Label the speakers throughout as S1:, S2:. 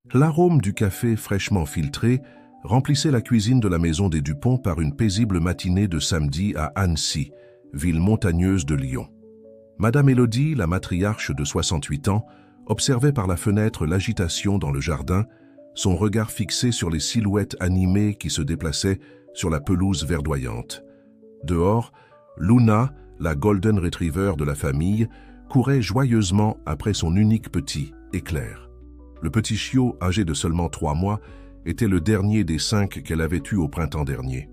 S1: L'arôme du café fraîchement filtré remplissait la cuisine de la maison des Dupont par une paisible matinée de samedi à Annecy, ville montagneuse de Lyon. Madame Élodie, la matriarche de 68 ans, observait par la fenêtre l'agitation dans le jardin, son regard fixé sur les silhouettes animées qui se déplaçaient sur la pelouse verdoyante. Dehors, Luna, la golden retriever de la famille, courait joyeusement après son unique petit, Éclair. Le petit chiot, âgé de seulement 3 mois, était le dernier des 5 qu'elle avait eus au printemps dernier.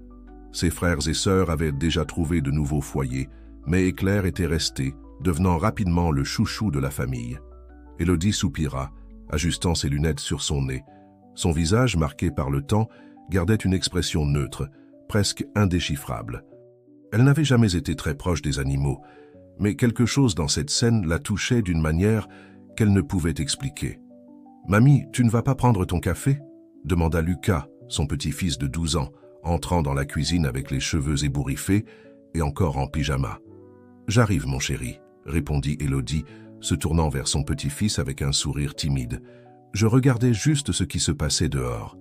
S1: Ses frères et sœurs avaient déjà trouvé de nouveaux foyers, mais Éclair était resté, devenant rapidement le chouchou de la famille. Élodie soupira, ajustant ses lunettes sur son nez. Son visage, marqué par le temps, gardait une expression neutre, presque indéchiffrable. Elle n'avait jamais été très proche des animaux, mais quelque chose dans cette scène la touchait d'une manière qu'elle ne pouvait expliquer. « Mamie, tu ne vas pas prendre ton café ?» demanda Lucas, son petit-fils de 12 ans, entrant dans la cuisine avec les cheveux ébouriffés et encore en pyjama. « J'arrive, mon chéri, » répondit Élodie, se tournant vers son petit-fils avec un sourire timide. « Je regardais juste ce qui se passait dehors. »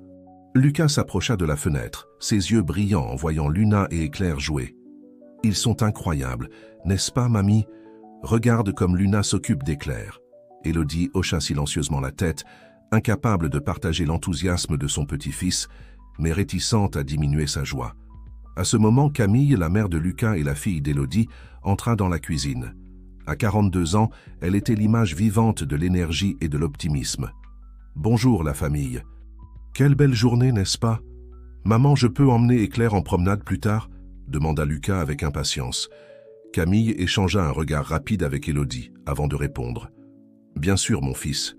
S1: Lucas s'approcha de la fenêtre, ses yeux brillants en voyant Luna et Éclair jouer. « Ils sont incroyables, n'est-ce pas, mamie? Regarde comme Luna s'occupe d'Éclair. » Élodie hocha silencieusement la tête, incapable de partager l'enthousiasme de son petit-fils, mais réticente à diminuer sa joie. À ce moment, Camille, la mère de Lucas et la fille d'Élodie, entra dans la cuisine. À 42 ans, elle était l'image vivante de l'énergie et de l'optimisme. « Bonjour, la famille. Quelle belle journée, n'est-ce pas? Maman, je peux emmener Éclair en promenade plus tard ?» demanda Lucas avec impatience. Camille échangea un regard rapide avec Élodie avant de répondre. « Bien sûr, mon fils.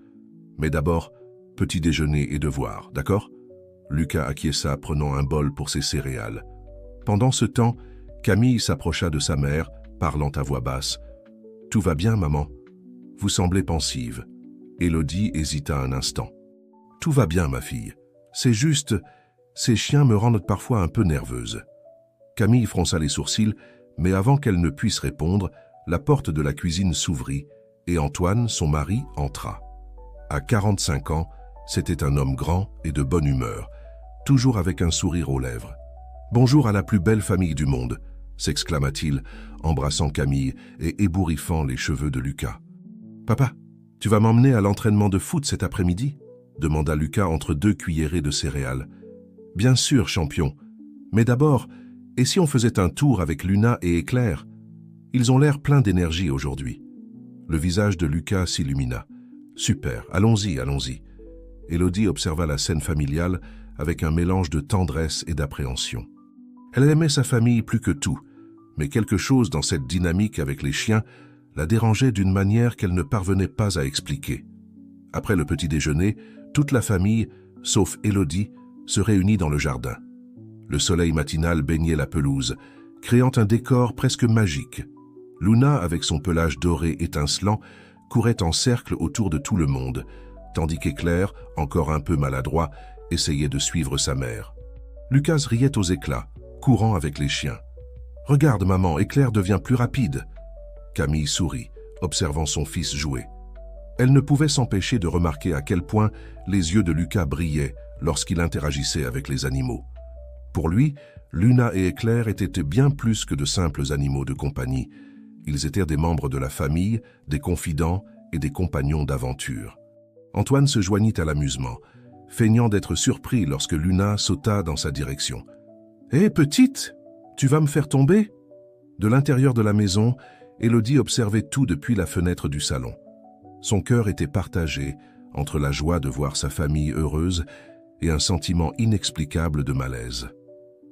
S1: Mais d'abord, petit déjeuner et devoir, d'accord ?» Lucas acquiesça, prenant un bol pour ses céréales. Pendant ce temps, Camille s'approcha de sa mère, parlant à voix basse. « Tout va bien, maman? Vous semblez pensive. » Élodie hésita un instant. « Tout va bien, ma fille. C'est juste, ces chiens me rendent parfois un peu nerveuse. » Camille fronça les sourcils, mais avant qu'elle ne puisse répondre, la porte de la cuisine s'ouvrit et Antoine, son mari, entra. À 45 ans, c'était un homme grand et de bonne humeur, toujours avec un sourire aux lèvres. « Bonjour à la plus belle famille du monde !» s'exclama-t-il, embrassant Camille et ébouriffant les cheveux de Lucas. « Papa, tu vas m'emmener à l'entraînement de foot cet après-midi ?» demanda Lucas entre 2 cuillerées de céréales. « Bien sûr, champion. Mais d'abord, et si on faisait un tour avec Luna et Éclair? Ils ont l'air pleins d'énergie aujourd'hui. » Le visage de Lucas s'illumina. « Super, allons-y, allons-y. » Élodie observa la scène familiale avec un mélange de tendresse et d'appréhension. Elle aimait sa famille plus que tout, mais quelque chose dans cette dynamique avec les chiens la dérangeait d'une manière qu'elle ne parvenait pas à expliquer. Après le petit déjeuner, toute la famille, sauf Élodie, se réunit dans le jardin. Le soleil matinal baignait la pelouse, créant un décor presque magique. Luna, avec son pelage doré étincelant, courait en cercle autour de tout le monde, tandis qu'Éclair, encore un peu maladroit, essayait de suivre sa mère. Lucas riait aux éclats, courant avec les chiens. « Regarde, maman, Éclair devient plus rapide. » Camille sourit, observant son fils jouer. Elle ne pouvait s'empêcher de remarquer à quel point les yeux de Lucas brillaient lorsqu'il interagissait avec les animaux. Pour lui, Luna et Éclair étaient bien plus que de simples animaux de compagnie. Ils étaient des membres de la famille, des confidents et des compagnons d'aventure. Antoine se joignit à l'amusement, feignant d'être surpris lorsque Luna sauta dans sa direction. « Hé, petite, tu vas me faire tomber ?» De l'intérieur de la maison, Élodie observait tout depuis la fenêtre du salon. Son cœur était partagé entre la joie de voir sa famille heureuse et un sentiment inexplicable de malaise.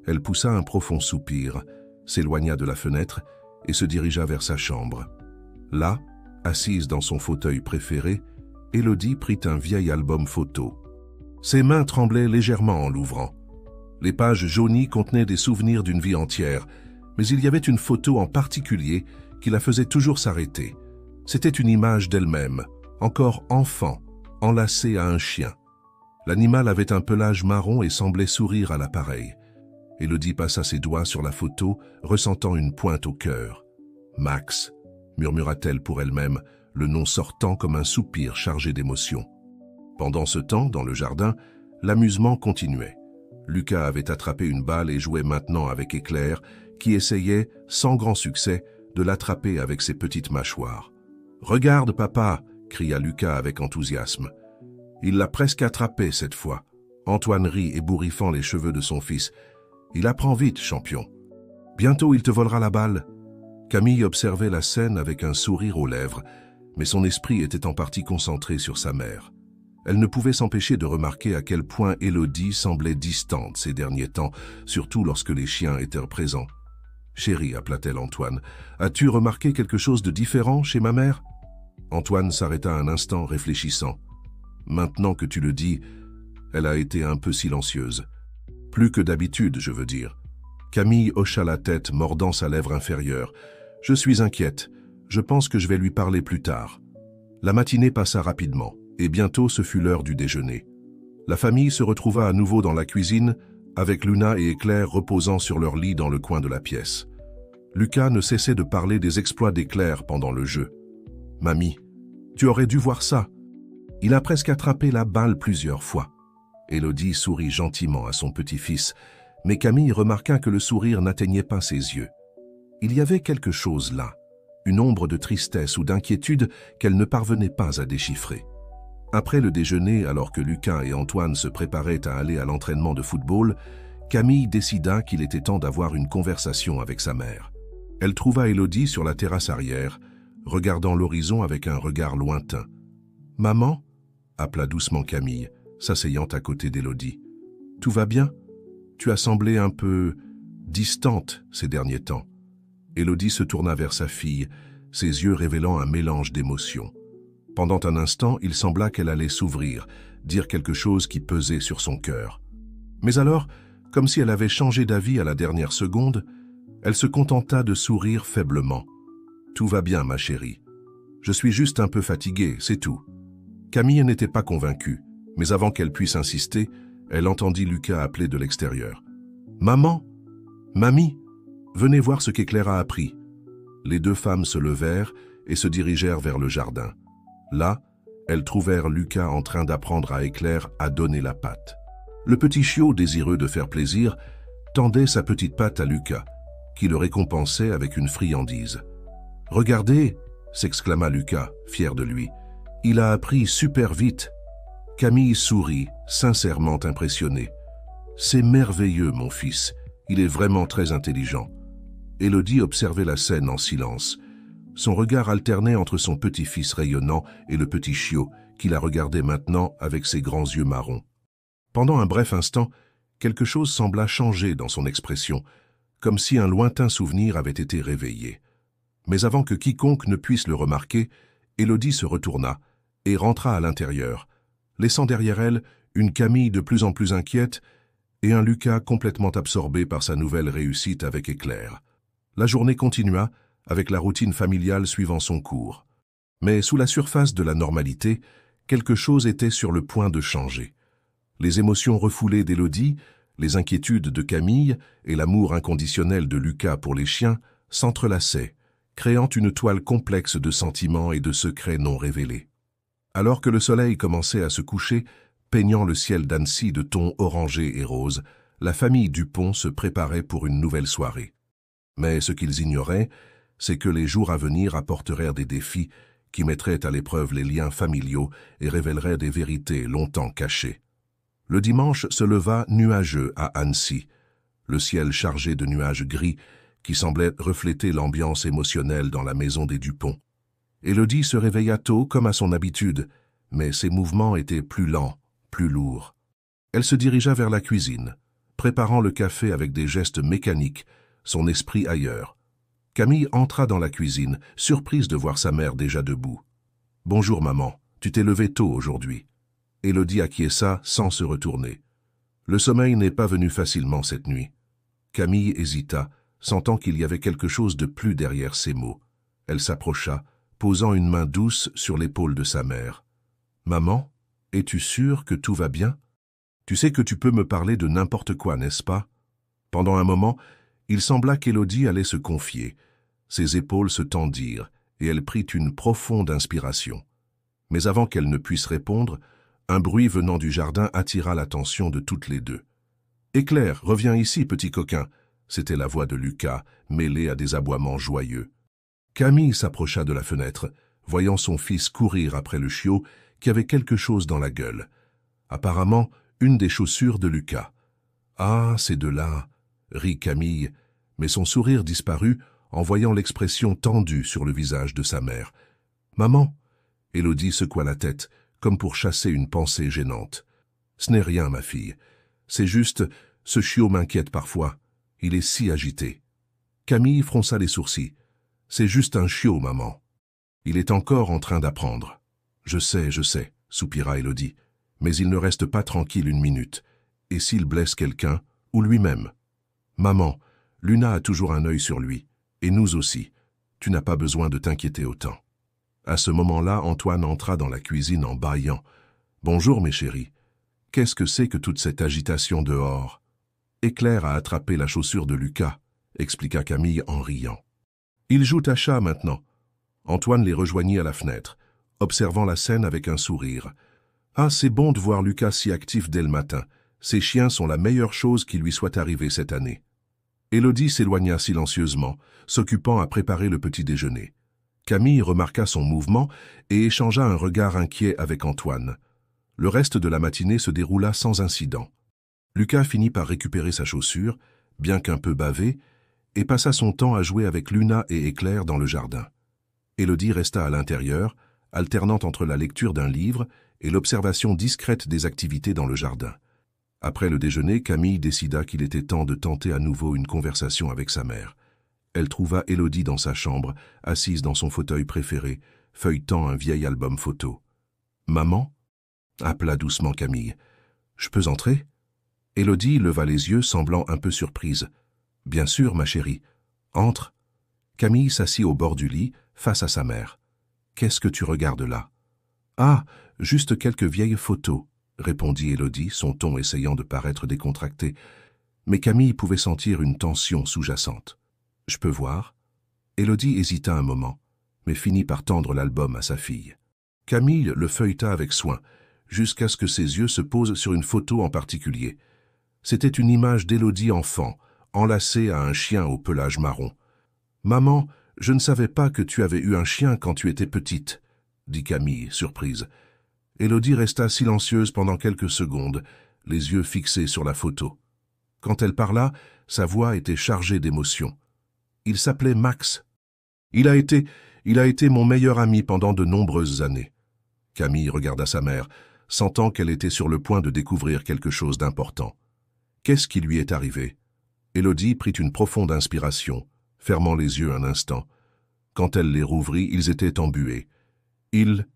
S1: Elle poussa un profond soupir, s'éloigna de la fenêtre et se dirigea vers sa chambre. Là, assise dans son fauteuil préféré, Élodie prit un vieil album photo. Ses mains tremblaient légèrement en l'ouvrant. Les pages jaunies contenaient des souvenirs d'une vie entière, mais il y avait une photo en particulier qui la faisait toujours s'arrêter. C'était une image d'elle-même, encore enfant, enlacée à un chien. L'animal avait un pelage marron et semblait sourire à l'appareil. Élodie passa ses doigts sur la photo, ressentant une pointe au cœur. « Max », murmura-t-elle pour elle-même, le nom sortant comme un soupir chargé d'émotion. Pendant ce temps, dans le jardin, l'amusement continuait. Lucas avait attrapé une balle et jouait maintenant avec Éclair, qui essayait, sans grand succès, de l'attraper avec ses petites mâchoires. « Regarde, papa !» cria Lucas avec enthousiasme. Il l'a presque attrapé cette fois. Antoine rit, ébouriffant les cheveux de son fils. « Il apprend vite, champion. Bientôt il te volera la balle. » Camille observait la scène avec un sourire aux lèvres, mais son esprit était en partie concentré sur sa mère. Elle ne pouvait s'empêcher de remarquer à quel point Élodie semblait distante ces derniers temps, surtout lorsque les chiens étaient présents. « Chérie, appela-t-elle Antoine, as-tu remarqué quelque chose de différent chez ma mère ?» Antoine s'arrêta un instant, réfléchissant. « Maintenant que tu le dis, elle a été un peu silencieuse. Plus que d'habitude, je veux dire. » Camille hocha la tête, mordant sa lèvre inférieure. « Je suis inquiète. Je pense que je vais lui parler plus tard. » La matinée passa rapidement, et bientôt ce fut l'heure du déjeuner. La famille se retrouva à nouveau dans la cuisine, avec Luna et Éclair reposant sur leur lit dans le coin de la pièce. Lucas ne cessait de parler des exploits d'Éclair pendant le jeu. « Mamie, tu aurais dû voir ça. Il a presque attrapé la balle plusieurs fois. » Élodie sourit gentiment à son petit-fils, mais Camille remarqua que le sourire n'atteignait pas ses yeux. Il y avait quelque chose là, une ombre de tristesse ou d'inquiétude qu'elle ne parvenait pas à déchiffrer. Après le déjeuner, alors que Lucas et Antoine se préparaient à aller à l'entraînement de football, Camille décida qu'il était temps d'avoir une conversation avec sa mère. Elle trouva Élodie sur la terrasse arrière, regardant l'horizon avec un regard lointain. « Maman ?» appela doucement Camille, s'asseyant à côté d'Élodie. « Tout va bien ? Tu as semblé un peu distante ces derniers temps. » Élodie se tourna vers sa fille, ses yeux révélant un mélange d'émotions. Pendant un instant, il sembla qu'elle allait s'ouvrir, dire quelque chose qui pesait sur son cœur. Mais alors, comme si elle avait changé d'avis à la dernière seconde, elle se contenta de sourire faiblement. « Tout va bien, ma chérie. Je suis juste un peu fatiguée, c'est tout. » Camille n'était pas convaincue, mais avant qu'elle puisse insister, elle entendit Lucas appeler de l'extérieur. « Maman! Mamie! Venez voir ce qu'Éclair a appris. » Les deux femmes se levèrent et se dirigèrent vers le jardin. Là, elles trouvèrent Lucas en train d'apprendre à Éclair à donner la patte. Le petit chiot, désireux de faire plaisir, tendait sa petite patte à Lucas, qui le récompensait avec une friandise. « Regardez !» s'exclama Lucas, fier de lui. « Il a appris super vite. » Camille sourit, sincèrement impressionnée. « C'est merveilleux, mon fils. Il est vraiment très intelligent. » Élodie observait la scène en silence. Son regard alternait entre son petit-fils rayonnant et le petit chiot, qui la regardait maintenant avec ses grands yeux marrons. Pendant un bref instant, quelque chose sembla changer dans son expression, comme si un lointain souvenir avait été réveillé. Mais avant que quiconque ne puisse le remarquer, Élodie se retourna et rentra à l'intérieur, laissant derrière elle une Camille de plus en plus inquiète et un Lucas complètement absorbé par sa nouvelle réussite avec Éclair. La journée continua, avec la routine familiale suivant son cours. Mais sous la surface de la normalité, quelque chose était sur le point de changer. Les émotions refoulées d'Élodie, les inquiétudes de Camille et l'amour inconditionnel de Lucas pour les chiens s'entrelaçaient, créant une toile complexe de sentiments et de secrets non révélés. Alors que le soleil commençait à se coucher, peignant le ciel d'Annecy de tons orangés et roses, la famille Dupont se préparait pour une nouvelle soirée. Mais ce qu'ils ignoraient, c'est que les jours à venir apporteraient des défis qui mettraient à l'épreuve les liens familiaux et révéleraient des vérités longtemps cachées. Le dimanche se leva nuageux à Annecy, le ciel chargé de nuages gris qui semblaient refléter l'ambiance émotionnelle dans la maison des Dupont. Élodie se réveilla tôt comme à son habitude, mais ses mouvements étaient plus lents, plus lourds. Elle se dirigea vers la cuisine, préparant le café avec des gestes mécaniques, son esprit ailleurs. Camille entra dans la cuisine, surprise de voir sa mère déjà debout. « Bonjour maman, tu t'es levée tôt aujourd'hui. » Élodie acquiesça sans se retourner. Le sommeil n'est pas venu facilement cette nuit. Camille hésita, sentant qu'il y avait quelque chose de plus derrière ces mots. Elle s'approcha, posant une main douce sur l'épaule de sa mère. « Maman, es-tu sûre que tout va bien? Tu sais que tu peux me parler de n'importe quoi, n'est-ce pas ?» Pendant un moment, il sembla qu'Élodie allait se confier. Ses épaules se tendirent et elle prit une profonde inspiration. Mais avant qu'elle ne puisse répondre, Un bruit venant du jardin attira l'attention de toutes les deux. « Éclair, reviens ici, petit coquin !» C'était la voix de Lucas, mêlée à des aboiements joyeux. Camille s'approcha de la fenêtre, voyant son fils courir après le chiot qui avait quelque chose dans la gueule. Apparemment, une des chaussures de Lucas. « Ah, ces deux-là !» rit Camille, mais son sourire disparut en voyant l'expression tendue sur le visage de sa mère. « Maman !» Élodie secoua la tête, comme pour chasser une pensée gênante. « Ce n'est rien, ma fille. C'est juste, ce chiot m'inquiète parfois. Il est si agité. » Camille fronça les sourcils. « C'est juste un chiot, maman. Il est encore en train d'apprendre. »« je sais, soupira Élodie. « Mais il ne reste pas tranquille une minute. Et s'il blesse quelqu'un, ou lui-même ? Maman, Luna a toujours un œil sur lui, et nous aussi. Tu n'as pas besoin de t'inquiéter autant. » À ce moment-là, Antoine entra dans la cuisine en bâillant. « Bonjour, mes chéris. Qu'est-ce que c'est que toute cette agitation dehors ?» « Éclair a attrapé la chaussure de Lucas, » expliqua Camille en riant. « Ils jouent à chat maintenant. » Antoine les rejoignit à la fenêtre, observant la scène avec un sourire. « Ah, c'est bon de voir Lucas si actif dès le matin. Ces chiens sont la meilleure chose qui lui soit arrivée cette année. » Élodie s'éloigna silencieusement, s'occupant à préparer le petit déjeuner. Camille remarqua son mouvement et échangea un regard inquiet avec Antoine. Le reste de la matinée se déroula sans incident. Lucas finit par récupérer sa chaussure, bien qu'un peu bavé, et passa son temps à jouer avec Luna et Éclair dans le jardin. Élodie resta à l'intérieur, alternant entre la lecture d'un livre et l'observation discrète des activités dans le jardin. Après le déjeuner, Camille décida qu'il était temps de tenter à nouveau une conversation avec sa mère. Elle trouva Élodie dans sa chambre, assise dans son fauteuil préféré, feuilletant un vieil album photo. « Maman ?» appela doucement Camille. « Je peux entrer ?» Élodie leva les yeux, semblant un peu surprise. « Bien sûr, ma chérie. Entre. » Camille s'assit au bord du lit, face à sa mère. « Qu'est-ce que tu regardes là ?»« Ah, juste quelques vieilles photos, » répondit Élodie, son ton essayant de paraître décontracté. Mais Camille pouvait sentir une tension sous-jacente. « Je peux voir ?» Élodie hésita un moment, mais finit par tendre l'album à sa fille. Camille le feuilleta avec soin, jusqu'à ce que ses yeux se posent sur une photo en particulier. C'était une image d'Élodie enfant, enlacée à un chien au pelage marron. « Maman, je ne savais pas que tu avais eu un chien quand tu étais petite, » dit Camille, surprise. Élodie resta silencieuse pendant quelques secondes, les yeux fixés sur la photo. Quand elle parla, sa voix était chargée d'émotion. « Il s'appelait Max. Il a été mon meilleur ami pendant de nombreuses années. » Camille regarda sa mère, sentant qu'elle était sur le point de découvrir quelque chose d'important. Qu'est-ce qui lui est arrivé? Élodie prit une profonde inspiration, fermant les yeux un instant. Quand elle les rouvrit, ils étaient embués. Il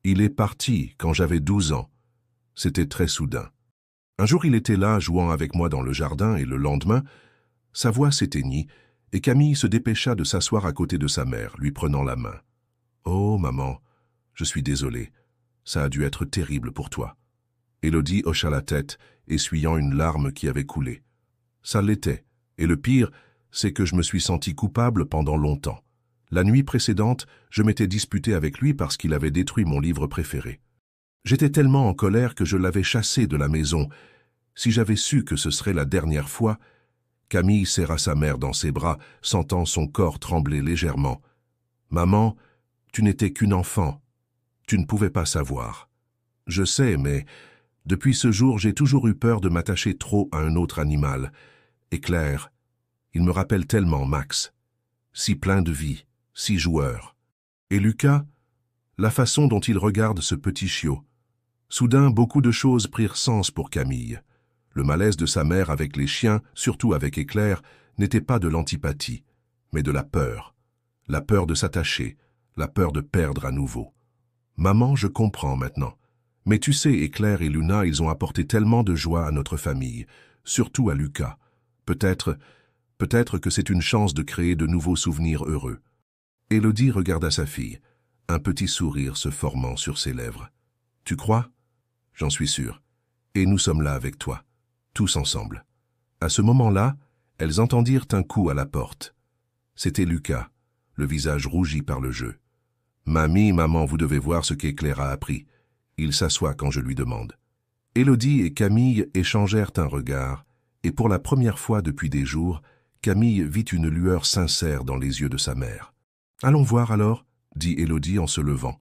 S1: est parti quand j'avais 12 ans. C'était très soudain. Un jour, il était là, jouant avec moi dans le jardin, et le lendemain, sa voix s'éteignit, et Camille se dépêcha de s'asseoir à côté de sa mère, lui prenant la main. « Oh, maman, je suis désolée. Ça a dû être terrible pour toi. » Élodie hocha la tête, essuyant une larme qui avait coulé. Ça l'était, et le pire, c'est que je me suis senti coupable pendant longtemps. La nuit précédente, je m'étais disputé avec lui parce qu'il avait détruit mon livre préféré. J'étais tellement en colère que je l'avais chassé de la maison. Si j'avais su que ce serait la dernière fois... Camille serra sa mère dans ses bras, sentant son corps trembler légèrement. « Maman, tu n'étais qu'une enfant. Tu ne pouvais pas savoir. Je sais, mais depuis ce jour, j'ai toujours eu peur de m'attacher trop à un autre animal. Éclair, il me rappelle tellement Max. Si plein de vie, si joueur. Et Lucas, la façon dont il regarde ce petit chiot. » Soudain, beaucoup de choses prirent sens pour Camille. Le malaise de sa mère avec les chiens, surtout avec Éclair, n'était pas de l'antipathie, mais de la peur. La peur de s'attacher, la peur de perdre à nouveau. « Maman, je comprends maintenant. Mais tu sais, Éclair et Luna, ils ont apporté tellement de joie à notre famille, surtout à Lucas. Peut-être que c'est une chance de créer de nouveaux souvenirs heureux. » Élodie regarda sa fille, un petit sourire se formant sur ses lèvres. « Tu crois ? J'en suis sûr. Et nous sommes là avec toi. Tous ensemble. » À ce moment-là, elles entendirent un coup à la porte. C'était Lucas, le visage rougi par le jeu. « Mamie, maman, vous devez voir ce qu'Éclair a appris. Il s'assoit quand je lui demande. Élodie et Camille échangèrent un regard, et pour la première fois depuis des jours, Camille vit une lueur sincère dans les yeux de sa mère. « Allons voir alors » dit Élodie en se levant.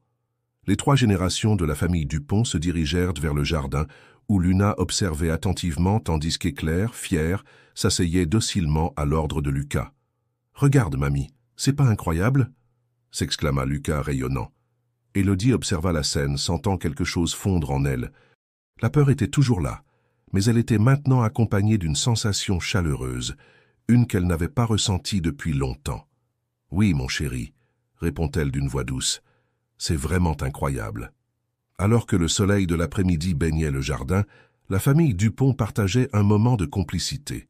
S1: Les 3 générations de la famille Dupont se dirigèrent vers le jardin, où Luna observait attentivement tandis qu'Éclair, fière, s'asseyait docilement à l'ordre de Lucas. « Regarde, mamie, c'est pas incroyable ?» s'exclama Lucas rayonnant. Élodie observa la scène, sentant quelque chose fondre en elle. La peur était toujours là, mais elle était maintenant accompagnée d'une sensation chaleureuse, une qu'elle n'avait pas ressentie depuis longtemps. « Oui, mon chéri, » répond-elle d'une voix douce, « c'est vraiment incroyable. » Alors que le soleil de l'après-midi baignait le jardin, la famille Dupont partageait un moment de complicité.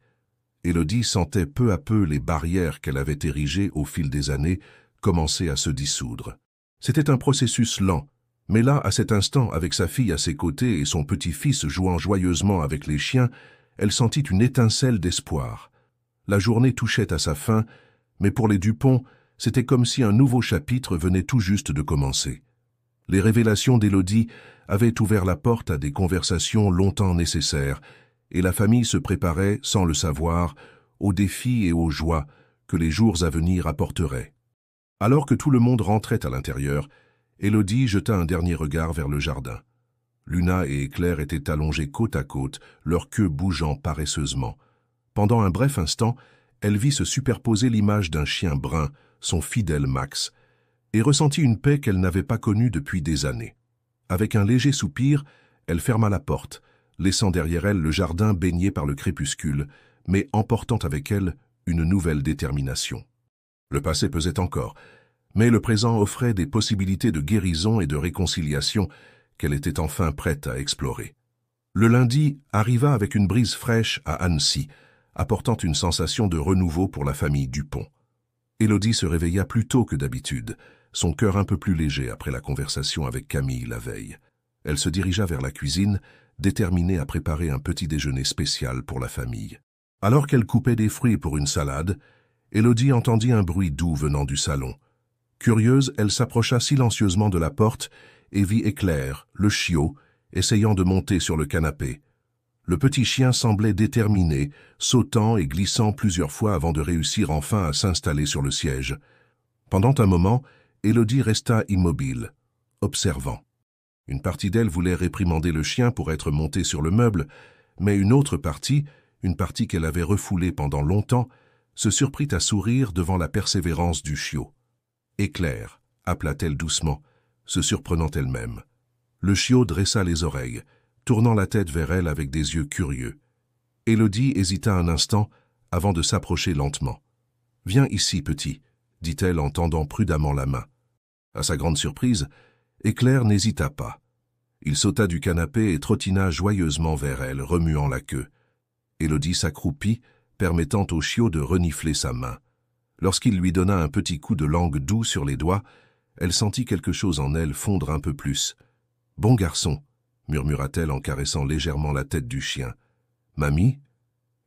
S1: Élodie sentait peu à peu les barrières qu'elle avait érigées au fil des années commencer à se dissoudre. C'était un processus lent, mais là, à cet instant, avec sa fille à ses côtés et son petit-fils jouant joyeusement avec les chiens, elle sentit une étincelle d'espoir. La journée touchait à sa fin, mais pour les Dupont, c'était comme si un nouveau chapitre venait tout juste de commencer. Les révélations d'Élodie avaient ouvert la porte à des conversations longtemps nécessaires, et la famille se préparait, sans le savoir, aux défis et aux joies que les jours à venir apporteraient. Alors que tout le monde rentrait à l'intérieur, Élodie jeta un dernier regard vers le jardin. Luna et Éclair étaient allongés côte à côte, leur queue bougeant paresseusement. Pendant un bref instant, elle vit se superposer l'image d'un chien brun, son fidèle Max, et ressentit une paix qu'elle n'avait pas connue depuis des années. Avec un léger soupir, elle ferma la porte, laissant derrière elle le jardin baigné par le crépuscule, mais emportant avec elle une nouvelle détermination. Le passé pesait encore, mais le présent offrait des possibilités de guérison et de réconciliation qu'elle était enfin prête à explorer. Le lundi arriva avec une brise fraîche à Annecy, apportant une sensation de renouveau pour la famille Dupont. Élodie se réveilla plus tôt que d'habitude, son cœur un peu plus léger après la conversation avec Camille la veille. Elle se dirigea vers la cuisine, déterminée à préparer un petit déjeuner spécial pour la famille. Alors qu'elle coupait des fruits pour une salade, Élodie entendit un bruit doux venant du salon. Curieuse, elle s'approcha silencieusement de la porte et vit Éclair, le chiot, essayant de monter sur le canapé. Le petit chien semblait déterminé, sautant et glissant plusieurs fois avant de réussir enfin à s'installer sur le siège. Pendant un moment, Élodie resta immobile, observant. Une partie d'elle voulait réprimander le chien pour être monté sur le meuble, mais une autre partie, une partie qu'elle avait refoulée pendant longtemps, se surprit à sourire devant la persévérance du chiot. « Éclair » appela-t-elle doucement, se surprenant elle-même. Le chiot dressa les oreilles, tournant la tête vers elle avec des yeux curieux. Élodie hésita un instant avant de s'approcher lentement. « Viens ici, petit », dit-elle en tendant prudemment la main. À sa grande surprise, Éclair n'hésita pas. Il sauta du canapé et trottina joyeusement vers elle, remuant la queue. Élodie s'accroupit, permettant au chiot de renifler sa main. Lorsqu'il lui donna un petit coup de langue doux sur les doigts, elle sentit quelque chose en elle fondre un peu plus. « Bon garçon », murmura-t-elle en caressant légèrement la tête du chien. « Mamie ?»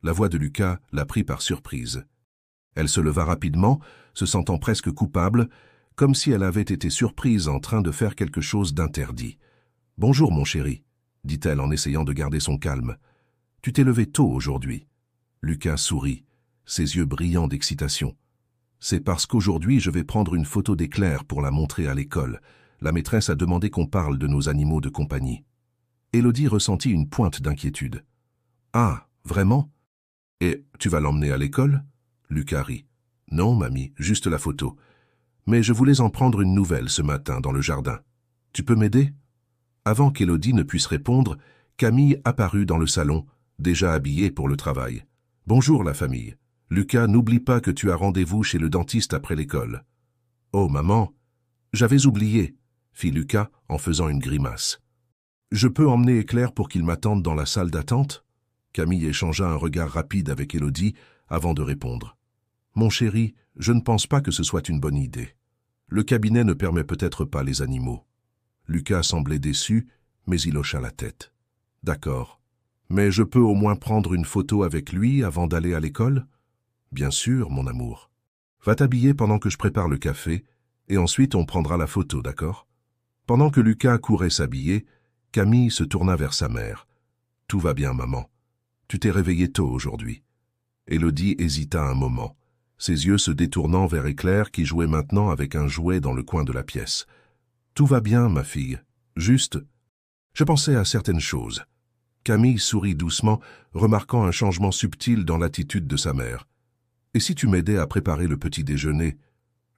S1: La voix de Lucas la prit par surprise. Elle se leva rapidement, se sentant presque coupable, comme si elle avait été surprise en train de faire quelque chose d'interdit. « Bonjour, mon chéri », dit-elle en essayant de garder son calme. « Tu t'es levé tôt aujourd'hui. » Lucas sourit, ses yeux brillants d'excitation. « C'est parce qu'aujourd'hui je vais prendre une photo d'Éclair pour la montrer à l'école. La maîtresse a demandé qu'on parle de nos animaux de compagnie. » Élodie ressentit une pointe d'inquiétude. « Ah, vraiment? Et tu vas l'emmener à l'école ?» Lucas rit. « Non, mamie, juste la photo. Mais je voulais en prendre une nouvelle ce matin dans le jardin. Tu peux m'aider ?» Avant qu'Élodie ne puisse répondre, Camille apparut dans le salon, déjà habillée pour le travail. « Bonjour la famille. Lucas, n'oublie pas que tu as rendez-vous chez le dentiste après l'école. »« Oh, maman, j'avais oublié, » fit Lucas en faisant une grimace. « Je peux emmener Éclair pour qu'il m'attende dans la salle d'attente ?» Camille échangea un regard rapide avec Élodie avant de répondre. « Mon chéri, je ne pense pas que ce soit une bonne idée. Le cabinet ne permet peut-être pas les animaux. » Lucas semblait déçu, mais il hocha la tête. « D'accord. Mais je peux au moins prendre une photo avec lui avant d'aller à l'école ?»« Bien sûr, mon amour. Va t'habiller pendant que je prépare le café, et ensuite on prendra la photo, d'accord ?» Pendant que Lucas courait s'habiller, Camille se tourna vers sa mère. « Tout va bien, maman. Tu t'es réveillée tôt aujourd'hui. » Élodie hésita un moment, ses yeux se détournant vers Éclair qui jouait maintenant avec un jouet dans le coin de la pièce. « Tout va bien, ma fille. Juste, je pensais à certaines choses. » Camille sourit doucement, remarquant un changement subtil dans l'attitude de sa mère. « Et si tu m'aidais à préparer le petit déjeuner?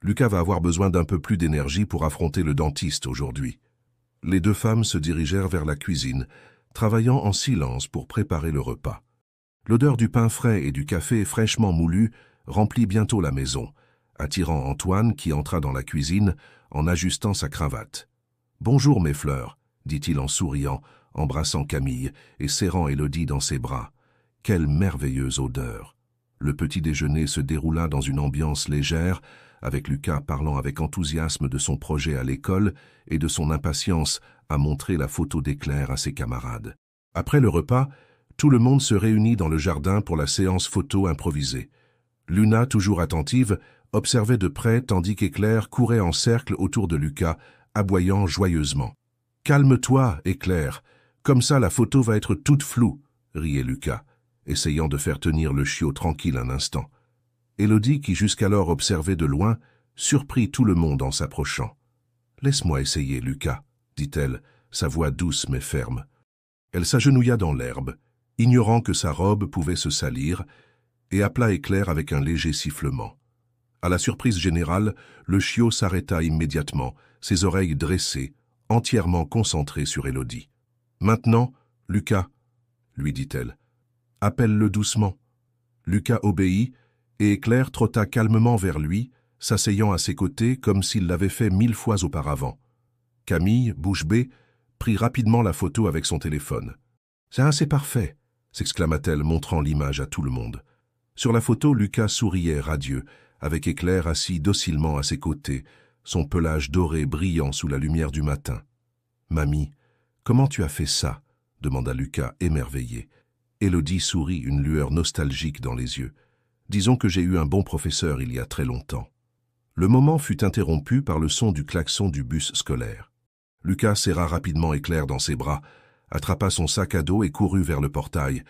S1: Lucas va avoir besoin d'un peu plus d'énergie pour affronter le dentiste aujourd'hui. » Les deux femmes se dirigèrent vers la cuisine, travaillant en silence pour préparer le repas. L'odeur du pain frais et du café fraîchement moulu remplit bientôt la maison, attirant Antoine qui entra dans la cuisine en ajustant sa cravate. « Bonjour mes fleurs », dit-il en souriant, embrassant Camille et serrant Élodie dans ses bras. Quelle merveilleuse odeur! Le petit déjeuner se déroula dans une ambiance légère, avec Lucas parlant avec enthousiasme de son projet à l'école et de son impatience à montrer la photo d'Éclair à ses camarades. Après le repas, tout le monde se réunit dans le jardin pour la séance photo improvisée. Luna, toujours attentive, observait de près tandis qu'Éclair courait en cercle autour de Lucas, aboyant joyeusement. « Calme-toi, Éclair, comme ça la photo va être toute floue », riait Lucas, essayant de faire tenir le chiot tranquille un instant. Élodie, qui jusqu'alors observait de loin, surprit tout le monde en s'approchant. « Laisse-moi essayer, Lucas, » dit-elle, sa voix douce mais ferme. Elle s'agenouilla dans l'herbe, ignorant que sa robe pouvait se salir, et appela Éclair avec un léger sifflement. À la surprise générale, le chiot s'arrêta immédiatement, ses oreilles dressées, entièrement concentrées sur Élodie. « Maintenant, Lucas, » lui dit-elle. « Appelle-le doucement. » Lucas obéit, et Éclair trotta calmement vers lui, s'asseyant à ses côtés comme s'il l'avait fait 1000 fois auparavant. Camille, bouche bée, prit rapidement la photo avec son téléphone. « C'est parfait !» s'exclama-t-elle, montrant l'image à tout le monde. Sur la photo, Lucas souriait radieux, avec Éclair assis docilement à ses côtés, son pelage doré brillant sous la lumière du matin. « Mamie, comment tu as fait ça ?» demanda Lucas, émerveillé. Élodie sourit, une lueur nostalgique dans les yeux. « Disons que j'ai eu un bon professeur il y a très longtemps. » Le moment fut interrompu par le son du klaxon du bus scolaire. Lucas serra rapidement Éclair dans ses bras, attrapa son sac à dos et courut vers le portail,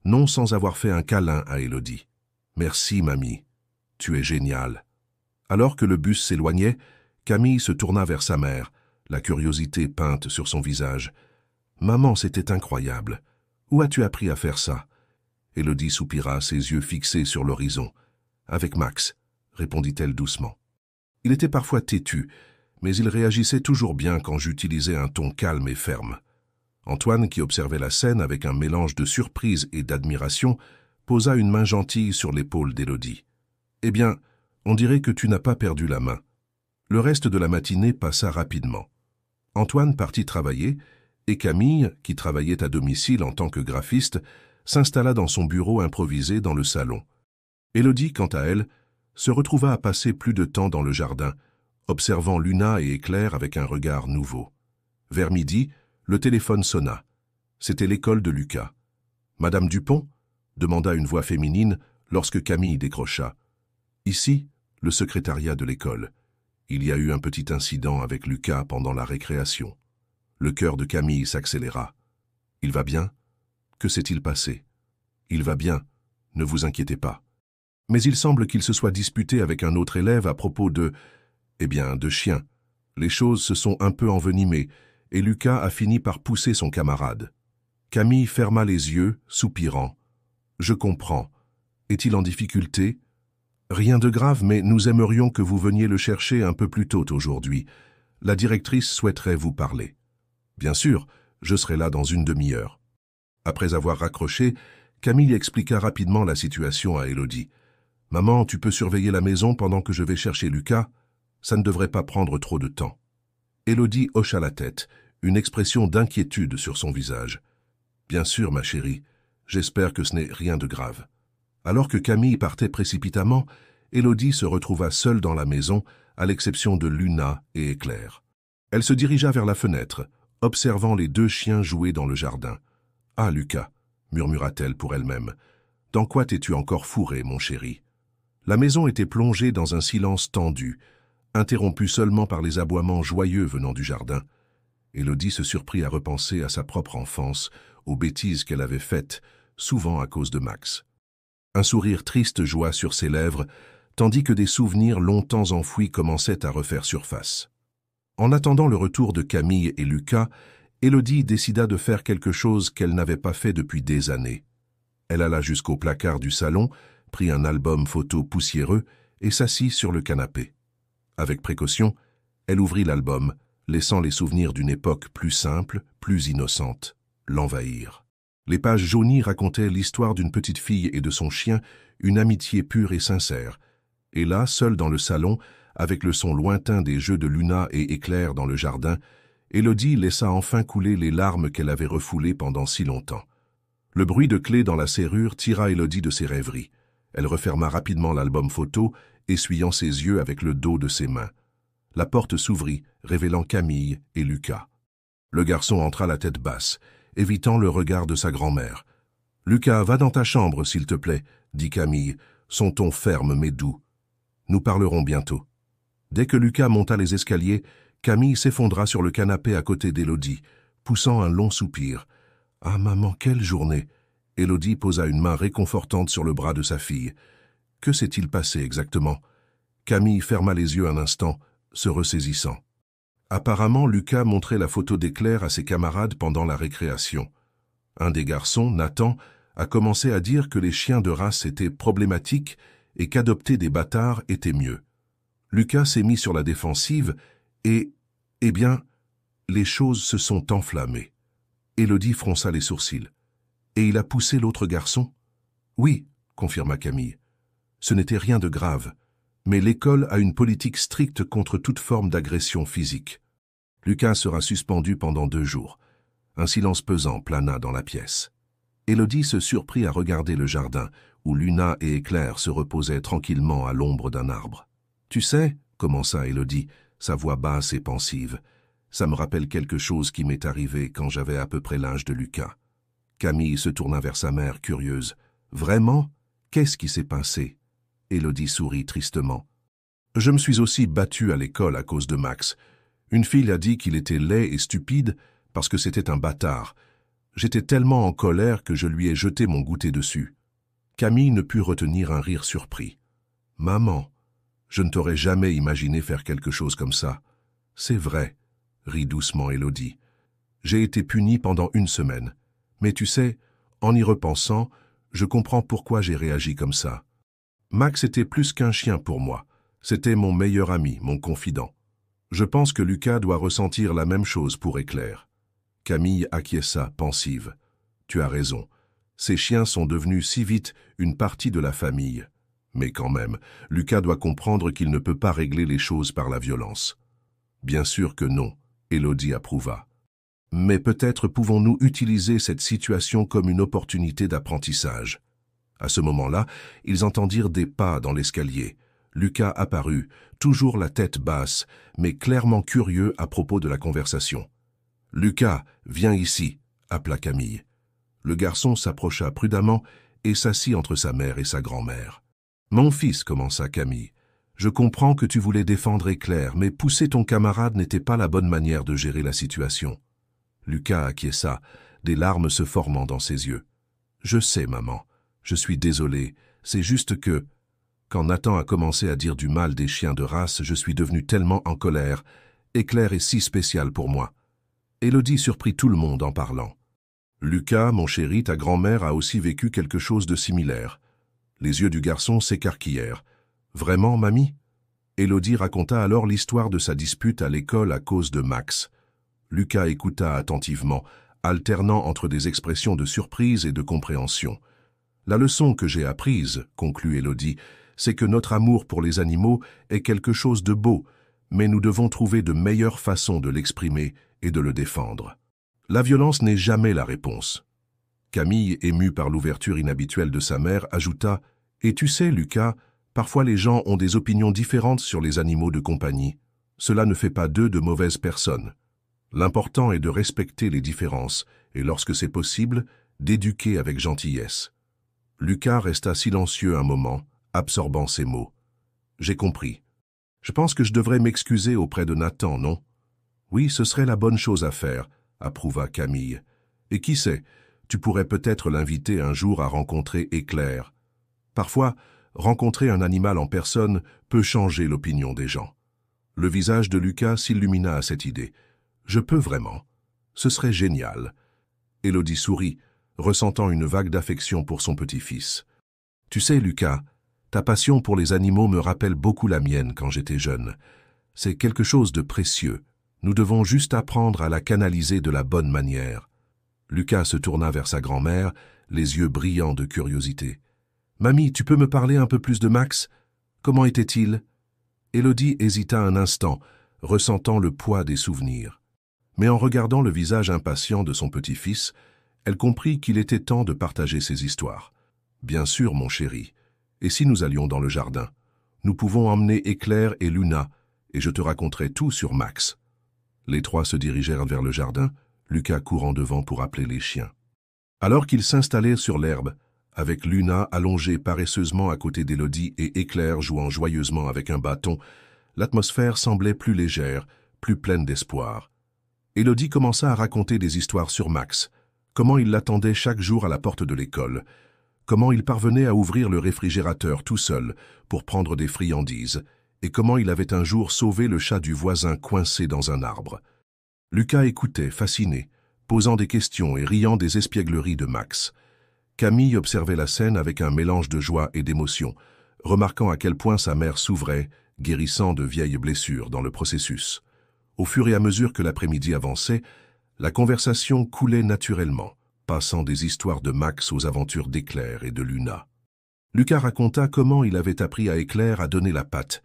S1: non sans avoir fait un câlin à Élodie. « Merci, mamie. Tu es géniale. » Alors que le bus s'éloignait, Camille se tourna vers sa mère, la curiosité peinte sur son visage. « Maman, c'était incroyable. Où as-tu appris à faire ça ?» Élodie soupira, ses yeux fixés sur l'horizon. « Avec Max, » répondit-elle doucement. Il était parfois têtu, mais il réagissait toujours bien quand j'utilisais un ton calme et ferme. Antoine, qui observait la scène avec un mélange de surprise et d'admiration, posa une main gentille sur l'épaule d'Élodie. « Eh bien, on dirait que tu n'as pas perdu la main. » Le reste de la matinée passa rapidement. Antoine partit travailler, et Camille, qui travaillait à domicile en tant que graphiste, s'installa dans son bureau improvisé dans le salon. Élodie, quant à elle, se retrouva à passer plus de temps dans le jardin, observant Luna et Éclair avec un regard nouveau. Vers midi, le téléphone sonna. C'était l'école de Lucas. « Madame Dupont ?» demanda une voix féminine lorsque Camille décrocha. « Ici, le secrétariat de l'école. Il y a eu un petit incident avec Lucas pendant la récréation. » Le cœur de Camille s'accéléra. « Il va bien ? Que s'est-il passé ? » ?»« Il va bien, ne vous inquiétez pas. Mais il semble qu'il se soit disputé avec un autre élève à propos de... de chiens. Les choses se sont un peu envenimées, et Lucas a fini par pousser son camarade. » Camille ferma les yeux, soupirant. « Je comprends. Est-il en difficulté ? » ?»« Rien de grave, mais nous aimerions que vous veniez le chercher un peu plus tôt aujourd'hui. La directrice souhaiterait vous parler. »« Bien sûr, je serai là dans une demi-heure. » Après avoir raccroché, Camille expliqua rapidement la situation à Élodie. « Maman, tu peux surveiller la maison pendant que je vais chercher Lucas ? Ça ne devrait pas prendre trop de temps. » Élodie hocha la tête, une expression d'inquiétude sur son visage. « Bien sûr, ma chérie, j'espère que ce n'est rien de grave. » Alors que Camille partait précipitamment, Élodie se retrouva seule dans la maison, à l'exception de Luna et Éclair. Elle se dirigea vers la fenêtre, observant les deux chiens jouer dans le jardin. « Ah, Lucas !» murmura-t-elle pour elle-même. « Dans quoi t'es-tu encore fourré, mon chéri ?» La maison était plongée dans un silence tendu, interrompu seulement par les aboiements joyeux venant du jardin. Élodie se surprit à repenser à sa propre enfance, aux bêtises qu'elle avait faites, souvent à cause de Max. Un sourire triste joua sur ses lèvres, tandis que des souvenirs longtemps enfouis commençaient à refaire surface. En attendant le retour de Camille et Lucas, Élodie décida de faire quelque chose qu'elle n'avait pas fait depuis des années. Elle alla jusqu'au placard du salon, prit un album photo poussiéreux et s'assit sur le canapé. Avec précaution, elle ouvrit l'album, laissant les souvenirs d'une époque plus simple, plus innocente, l'envahir. Les pages jaunies racontaient l'histoire d'une petite fille et de son chien, une amitié pure et sincère. Et là, seule dans le salon, avec le son lointain des jeux de Luna et Éclair dans le jardin, Élodie laissa enfin couler les larmes qu'elle avait refoulées pendant si longtemps. Le bruit de clé dans la serrure tira Élodie de ses rêveries. Elle referma rapidement l'album photo, essuyant ses yeux avec le dos de ses mains. La porte s'ouvrit, révélant Camille et Lucas. Le garçon entra la tête basse, évitant le regard de sa grand-mère. « Lucas, va dans ta chambre, s'il te plaît, » dit Camille, son ton ferme mais doux. « Nous parlerons bientôt. » Dès que Lucas monta les escaliers, Camille s'effondra sur le canapé à côté d'Élodie, poussant un long soupir. « Ah maman, quelle journée !» Élodie posa une main réconfortante sur le bras de sa fille. Que s'est-il passé exactement? Camille ferma les yeux un instant, se ressaisissant. Apparemment, Lucas montrait la photo d'Éclair à ses camarades pendant la récréation. Un des garçons, Nathan, a commencé à dire que les chiens de race étaient problématiques et qu'adopter des bâtards était mieux. Lucas s'est mis sur la défensive et, eh bien, les choses se sont enflammées. Élodie fronça les sourcils. Et il a poussé l'autre garçon? Oui, confirma Camille. Ce n'était rien de grave, mais l'école a une politique stricte contre toute forme d'agression physique. Lucas sera suspendu pendant 2 jours. Un silence pesant plana dans la pièce. Élodie se surprit à regarder le jardin, où Luna et Éclair se reposaient tranquillement à l'ombre d'un arbre. « Tu sais, » commença Élodie, sa voix basse et pensive, « ça me rappelle quelque chose qui m'est arrivé quand j'avais à peu près l'âge de Lucas. » Camille se tourna vers sa mère, curieuse. « Vraiment? Qu'est-ce qui s'est passé ?» Élodie sourit tristement. « Je me suis aussi battue à l'école à cause de Max. Une fille a dit qu'il était laid et stupide parce que c'était un bâtard. J'étais tellement en colère que je lui ai jeté mon goûter dessus. » Camille ne put retenir un rire surpris. « Maman, je ne t'aurais jamais imaginé faire quelque chose comme ça. »« C'est vrai, » rit doucement Élodie. « J'ai été punie pendant 1 semaine. Mais tu sais, en y repensant, je comprends pourquoi j'ai réagi comme ça. Max était plus qu'un chien pour moi. C'était mon meilleur ami, mon confident. Je pense que Lucas doit ressentir la même chose pour Éclair. » Camille acquiesça, pensive. « Tu as raison. Ces chiens sont devenus si vite une partie de la famille. Mais quand même, Lucas doit comprendre qu'il ne peut pas régler les choses par la violence. » « Bien sûr que non, » Élodie approuva. « Mais peut-être pouvons-nous utiliser cette situation comme une opportunité d'apprentissage. » À ce moment-là, ils entendirent des pas dans l'escalier. Lucas apparut, toujours la tête basse, mais clairement curieux à propos de la conversation. « Lucas, viens ici » appela Camille. Le garçon s'approcha prudemment et s'assit entre sa mère et sa grand-mère. « Mon fils, » commença Camille, « je comprends que tu voulais défendre Éclair, mais pousser ton camarade n'était pas la bonne manière de gérer la situation. » Lucas acquiesça, des larmes se formant dans ses yeux. « Je sais, maman. Je suis désolé. C'est juste que... » Quand Nathan a commencé à dire du mal des chiens de race, je suis devenu tellement en colère. Éclair est si spécial pour moi. Élodie surprit tout le monde en parlant. « Lucas, mon chéri, ta grand-mère a aussi vécu quelque chose de similaire. » Les yeux du garçon s'écarquillèrent. « Vraiment, mamie ?» Élodie raconta alors l'histoire de sa dispute à l'école à cause de Max. Lucas écouta attentivement, alternant entre des expressions de surprise et de compréhension. « La leçon que j'ai apprise, » conclut Élodie, « c'est que notre amour pour les animaux est quelque chose de beau, mais nous devons trouver de meilleures façons de l'exprimer et de le défendre. La violence n'est jamais la réponse. » Camille, émue par l'ouverture inhabituelle de sa mère, ajouta « Et tu sais, Lucas, parfois les gens ont des opinions différentes sur les animaux de compagnie. Cela ne fait pas d'eux de mauvaises personnes. L'important est de respecter les différences et, lorsque c'est possible, d'éduquer avec gentillesse. » Lucas resta silencieux un moment, absorbant ses mots. « J'ai compris. Je pense que je devrais m'excuser auprès de Nathan, non ?» Oui, ce serait la bonne chose à faire, approuva Camille. Et qui sait, tu pourrais peut-être l'inviter un jour à rencontrer Éclair. Parfois, rencontrer un animal en personne peut changer l'opinion des gens. Le visage de Lucas s'illumina à cette idée. Je peux vraiment. Ce serait génial. Élodie sourit, ressentant une vague d'affection pour son petit-fils. Tu sais, Lucas, ta passion pour les animaux me rappelle beaucoup la mienne quand j'étais jeune. C'est quelque chose de précieux. Nous devons juste apprendre à la canaliser de la bonne manière. Lucas se tourna vers sa grand-mère, les yeux brillants de curiosité. « Mamie, tu peux me parler un peu plus de Max? Comment était-il » Élodie hésita un instant, ressentant le poids des souvenirs. Mais en regardant le visage impatient de son petit-fils, elle comprit qu'il était temps de partager ses histoires. « Bien sûr, mon chéri. Et si nous allions dans le jardin? Nous pouvons emmener Éclair et Luna, et je te raconterai tout sur Max. » Les trois se dirigèrent vers le jardin, Lucas courant devant pour appeler les chiens. Alors qu'ils s'installèrent sur l'herbe, avec Luna allongée paresseusement à côté d'Élodie et Éclair jouant joyeusement avec un bâton, l'atmosphère semblait plus légère, plus pleine d'espoir. Élodie commença à raconter des histoires sur Max, comment il l'attendait chaque jour à la porte de l'école, comment il parvenait à ouvrir le réfrigérateur tout seul pour prendre des friandises, et comment il avait un jour sauvé le chat du voisin coincé dans un arbre. Lucas écoutait, fasciné, posant des questions et riant des espiègleries de Max. Camille observait la scène avec un mélange de joie et d'émotion, remarquant à quel point sa mère s'ouvrait, guérissant de vieilles blessures dans le processus. Au fur et à mesure que l'après-midi avançait, la conversation coulait naturellement, passant des histoires de Max aux aventures d'Éclair et de Luna. Lucas raconta comment il avait appris à Éclair à donner la patte,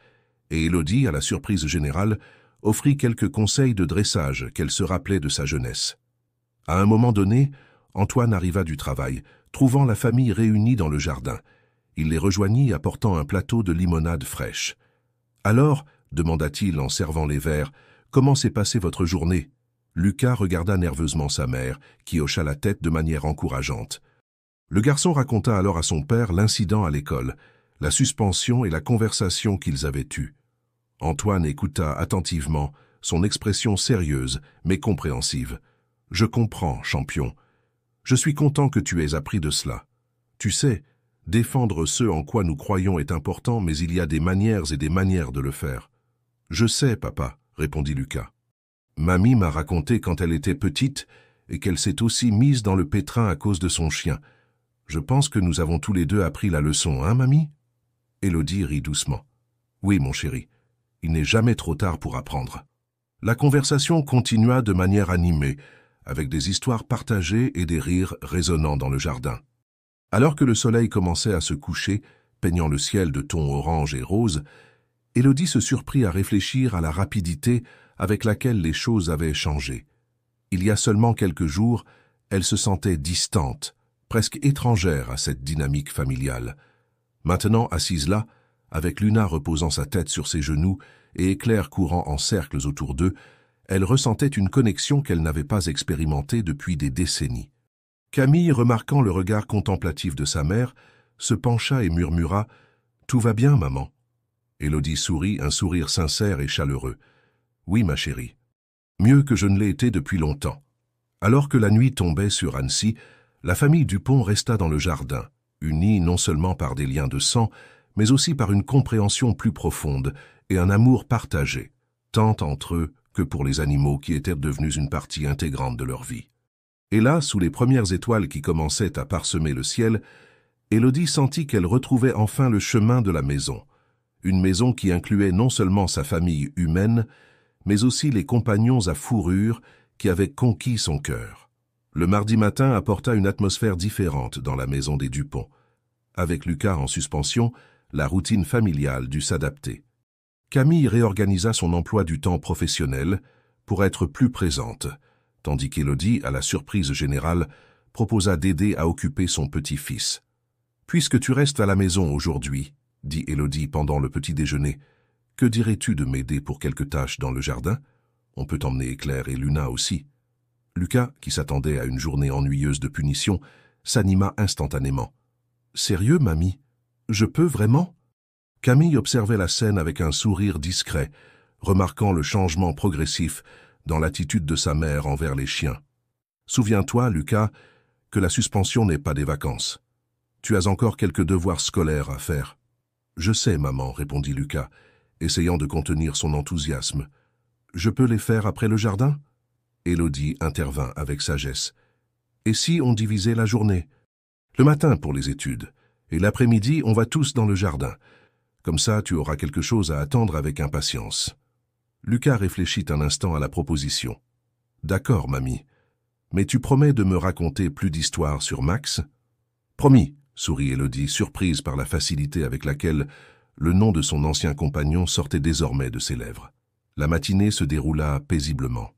S1: et Élodie, à la surprise générale, offrit quelques conseils de dressage qu'elle se rappelait de sa jeunesse. À un moment donné, Antoine arriva du travail, trouvant la famille réunie dans le jardin. Il les rejoignit apportant un plateau de limonade fraîche. « Alors, demanda-t-il en servant les verres, comment s'est passée votre journée ?» Lucas regarda nerveusement sa mère, qui hocha la tête de manière encourageante. Le garçon raconta alors à son père l'incident à l'école, la suspension et la conversation qu'ils avaient eue. Antoine écouta attentivement, son expression sérieuse mais compréhensive. « Je comprends, champion. Je suis content que tu aies appris de cela. Tu sais, défendre ce en quoi nous croyons est important, mais il y a des manières et des manières de le faire. »« Je sais, papa, » répondit Lucas. « Mamie m'a raconté quand elle était petite et qu'elle s'est aussi mise dans le pétrin à cause de son chien. Je pense que nous avons tous les deux appris la leçon, hein, mamie ?» Élodie rit doucement. « Oui, mon chéri. Il n'est jamais trop tard pour apprendre. » La conversation continua de manière animée, avec des histoires partagées et des rires résonnant dans le jardin. Alors que le soleil commençait à se coucher, peignant le ciel de tons orange et rose, Élodie se surprit à réfléchir à la rapidité avec laquelle les choses avaient changé. Il y a seulement quelques jours, elle se sentait distante, presque étrangère à cette dynamique familiale. Maintenant, assise là, avec Luna reposant sa tête sur ses genoux et Éclair courant en cercles autour d'eux, elle ressentait une connexion qu'elle n'avait pas expérimentée depuis des décennies. Camille, remarquant le regard contemplatif de sa mère, se pencha et murmura « Tout va bien, maman ?» Élodie sourit, un sourire sincère et chaleureux. « Oui, ma chérie. Mieux que je ne l'ai été depuis longtemps. » Alors que la nuit tombait sur Annecy, la famille Dupont resta dans le jardin, unie non seulement par des liens de sang, mais aussi par une compréhension plus profonde et un amour partagé, tant entre eux que pour les animaux qui étaient devenus une partie intégrante de leur vie. Et là, sous les premières étoiles qui commençaient à parsemer le ciel, Élodie sentit qu'elle retrouvait enfin le chemin de la maison. Une maison qui incluait non seulement sa famille humaine, mais aussi les compagnons à fourrure qui avaient conquis son cœur. Le mardi matin apporta une atmosphère différente dans la maison des Dupont. Avec Lucas en suspension, la routine familiale dut s'adapter. Camille réorganisa son emploi du temps professionnel pour être plus présente, tandis qu'Élodie, à la surprise générale, proposa d'aider à occuper son petit-fils. « Puisque tu restes à la maison aujourd'hui, » dit Élodie pendant le petit déjeuner, « que dirais-tu de m'aider pour quelques tâches dans le jardin? On peut emmener Éclair et Luna aussi. » Lucas, qui s'attendait à une journée ennuyeuse de punition, s'anima instantanément. « Sérieux, mamie? Je peux vraiment ?» Camille observait la scène avec un sourire discret, remarquant le changement progressif dans l'attitude de sa mère envers les chiens. « Souviens-toi, Lucas, que la suspension n'est pas des vacances. Tu as encore quelques devoirs scolaires à faire. »« Je sais, maman, » répondit Lucas, essayant de contenir son enthousiasme. « Je peux les faire après le jardin ?» Élodie intervint avec sagesse. « Et si on divisait la journée? Le matin pour les études, et l'après-midi, on va tous dans le jardin. Comme ça, tu auras quelque chose à attendre avec impatience. » Lucas réfléchit un instant à la proposition. « D'accord, mamie. Mais tu promets de me raconter plus d'histoires sur Max ?»« Promis, » sourit Élodie, surprise par la facilité avec laquelle le nom de son ancien compagnon sortait désormais de ses lèvres. La matinée se déroula paisiblement.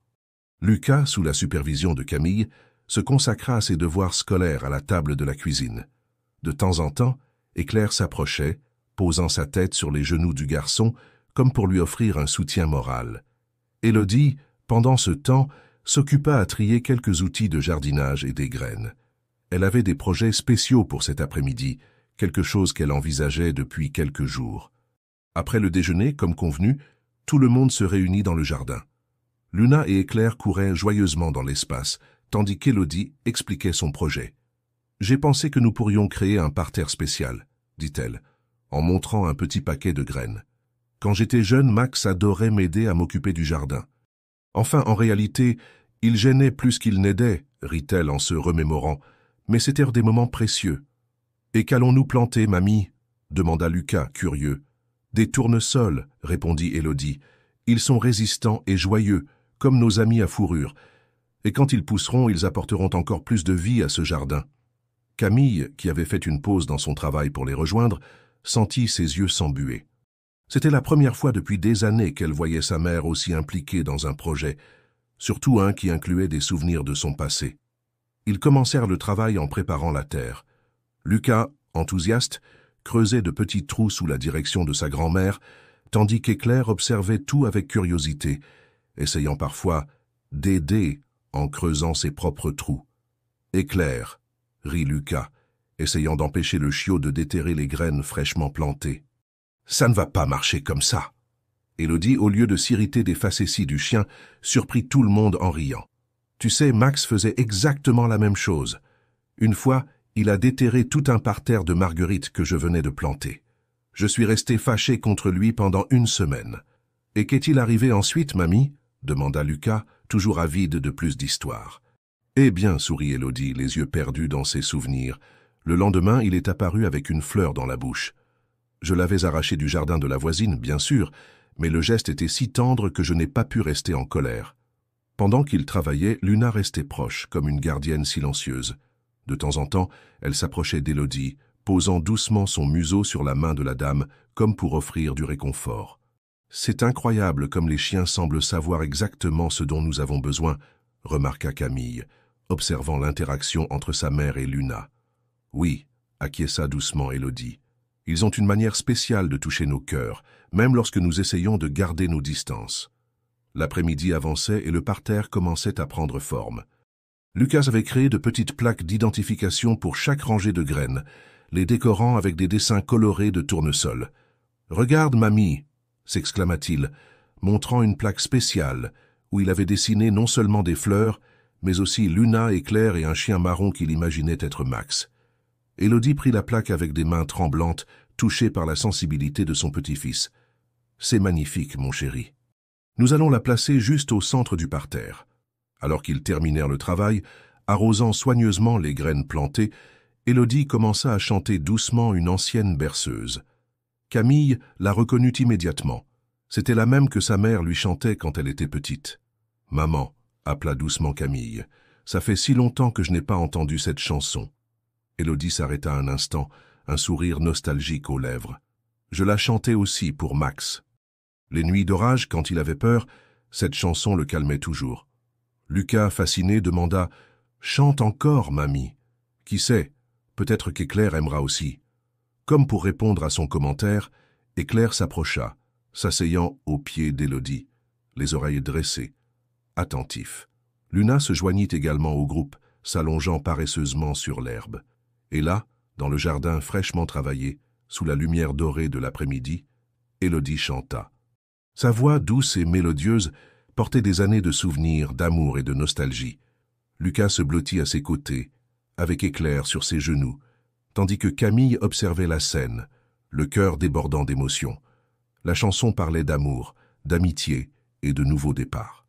S1: Lucas, sous la supervision de Camille, se consacra à ses devoirs scolaires à la table de la cuisine. De temps en temps, Éclair s'approchait, posant sa tête sur les genoux du garçon, comme pour lui offrir un soutien moral. Élodie, pendant ce temps, s'occupa à trier quelques outils de jardinage et des graines. Elle avait des projets spéciaux pour cet après-midi, quelque chose qu'elle envisageait depuis quelques jours. Après le déjeuner, comme convenu, tout le monde se réunit dans le jardin. Luna et Éclair couraient joyeusement dans l'espace, tandis qu'Élodie expliquait son projet. « J'ai pensé que nous pourrions créer un parterre spécial, » dit-elle, en montrant un petit paquet de graines. « Quand j'étais jeune, Max adorait m'aider à m'occuper du jardin. Enfin, en réalité, il gênait plus qu'il n'aidait, » rit-elle en se remémorant, « mais c'étaient des moments précieux. »« Et qu'allons-nous planter, mamie ?» demanda Lucas, curieux. « Des tournesols, » répondit Élodie. « Ils sont résistants et joyeux, comme nos amis à fourrure. Et quand ils pousseront, ils apporteront encore plus de vie à ce jardin. » Camille, qui avait fait une pause dans son travail pour les rejoindre, sentit ses yeux s'embuer. C'était la première fois depuis des années qu'elle voyait sa mère aussi impliquée dans un projet, surtout un qui incluait des souvenirs de son passé. Ils commencèrent le travail en préparant la terre. Lucas, enthousiaste, creusait de petits trous sous la direction de sa grand-mère, tandis qu'Éclair observait tout avec curiosité, essayant parfois d'aider en creusant ses propres trous. « Éclair !» rit Lucas, essayant d'empêcher le chiot de déterrer les graines fraîchement plantées. « Ça ne va pas marcher comme ça !» Élodie, au lieu de s'irriter des facéties du chien, surprit tout le monde en riant. « Tu sais, Max faisait exactement la même chose. Une fois, il a déterré tout un parterre de marguerites que je venais de planter. Je suis resté fâché contre lui pendant 1 semaine. « Et qu'est-il arrivé ensuite, mamie ?» demanda Lucas, toujours avide de plus d'histoires. « Eh bien, » sourit Élodie, les yeux perdus dans ses souvenirs. Le lendemain, il est apparu avec une fleur dans la bouche. Je l'avais arraché du jardin de la voisine, bien sûr, mais le geste était si tendre que je n'ai pas pu rester en colère. Pendant qu'il travaillait, Luna restait proche, comme une gardienne silencieuse. De temps en temps, elle s'approchait d'Élodie, posant doucement son museau sur la main de la dame, comme pour offrir du réconfort. « C'est incroyable comme les chiens semblent savoir exactement ce dont nous avons besoin, » remarqua Camille, observant l'interaction entre sa mère et Luna. « Oui, » acquiesça doucement Élodie. « Ils ont une manière spéciale de toucher nos cœurs, même lorsque nous essayons de garder nos distances. » L'après-midi avançait et le parterre commençait à prendre forme. Lucas avait créé de petites plaques d'identification pour chaque rangée de graines, les décorant avec des dessins colorés de tournesol. « Regarde, mamie !» s'exclama-t-il, montrant une plaque spéciale où il avait dessiné non seulement des fleurs, mais aussi Luna, Éclair et un chien marron qu'il imaginait être Max. Élodie prit la plaque avec des mains tremblantes, touchée par la sensibilité de son petit-fils. « C'est magnifique, mon chéri. Nous allons la placer juste au centre du parterre. » Alors qu'ils terminèrent le travail, arrosant soigneusement les graines plantées, Élodie commença à chanter doucement une ancienne berceuse. Camille la reconnut immédiatement. C'était la même que sa mère lui chantait quand elle était petite. « Maman », appela doucement Camille, « ça fait si longtemps que je n'ai pas entendu cette chanson. » Élodie s'arrêta un instant, un sourire nostalgique aux lèvres. « Je la chantais aussi pour Max. » Les nuits d'orage, quand il avait peur, cette chanson le calmait toujours. Lucas, fasciné, demanda « Chante encore, mamie. Qui sait, peut-être qu'Éclair aimera aussi. » Comme pour répondre à son commentaire, Éclair s'approcha, s'asseyant au pied d'Élodie, les oreilles dressées, attentif. Luna se joignit également au groupe, s'allongeant paresseusement sur l'herbe. Et là, dans le jardin fraîchement travaillé, sous la lumière dorée de l'après-midi, Élodie chanta. Sa voix douce et mélodieuse portait des années de souvenirs, d'amour et de nostalgie. Lucas se blottit à ses côtés, avec Éclair sur ses genoux, tandis que Camille observait la scène, le cœur débordant d'émotion. La chanson parlait d'amour, d'amitié et de nouveaux départs.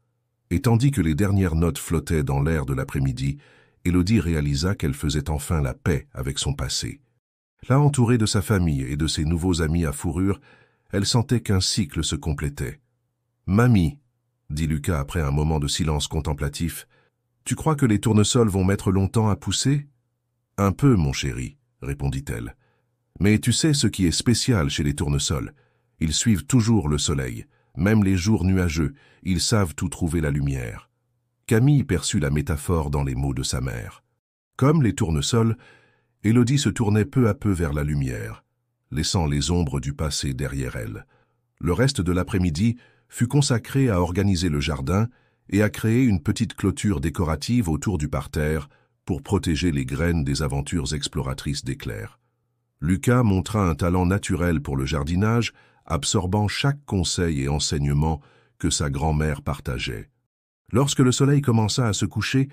S1: Et tandis que les dernières notes flottaient dans l'air de l'après-midi, Élodie réalisa qu'elle faisait enfin la paix avec son passé. Là, entourée de sa famille et de ses nouveaux amis à fourrure, elle sentait qu'un cycle se complétait. « Mamie, » dit Lucas après un moment de silence contemplatif, « tu crois que les tournesols vont mettre longtemps à pousser ?»« Un peu, mon chéri, » répondit-elle. « Mais tu sais ce qui est spécial chez les tournesols. Ils suivent toujours le soleil. Même les jours nuageux, ils savent où trouver la lumière. » Camille perçut la métaphore dans les mots de sa mère. Comme les tournesols, Élodie se tournait peu à peu vers la lumière, laissant les ombres du passé derrière elle. Le reste de l'après-midi fut consacré à organiser le jardin et à créer une petite clôture décorative autour du parterre pour protéger les graines des aventures exploratrices d'Éclair. Lucas montra un talent naturel pour le jardinage, absorbant chaque conseil et enseignement que sa grand-mère partageait. Lorsque le soleil commença à se coucher,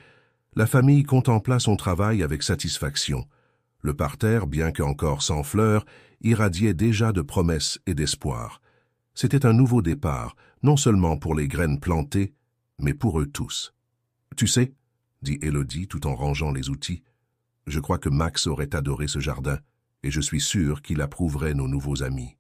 S1: la famille contempla son travail avec satisfaction. Le parterre, bien qu'encore sans fleurs, irradiait déjà de promesses et d'espoir. C'était un nouveau départ, non seulement pour les graines plantées, mais pour eux tous. « Tu sais, » dit Élodie tout en rangeant les outils, « je crois que Max aurait adoré ce jardin, et je suis sûr qu'il approuverait nos nouveaux amis. »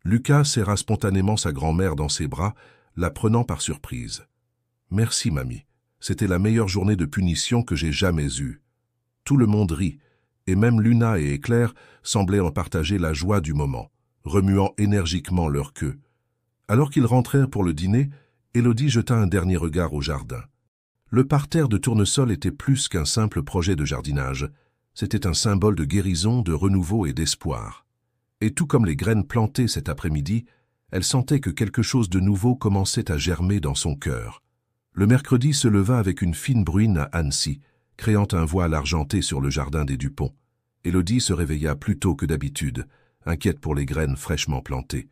S1: Lucas serra spontanément sa grand-mère dans ses bras, la prenant par surprise. « Merci, mamie. C'était la meilleure journée de punition que j'ai jamais eue. » Tout le monde rit, et même Luna et Éclair semblaient en partager la joie du moment, remuant énergiquement leur queue. Alors qu'ils rentrèrent pour le dîner, Élodie jeta un dernier regard au jardin. Le parterre de tournesol était plus qu'un simple projet de jardinage. C'était un symbole de guérison, de renouveau et d'espoir. Et tout comme les graines plantées cet après-midi, elle sentait que quelque chose de nouveau commençait à germer dans son cœur. Le mercredi se leva avec une fine bruine à Annecy, créant un voile argenté sur le jardin des Dupont. Élodie se réveilla plus tôt que d'habitude, inquiète pour les graines fraîchement plantées.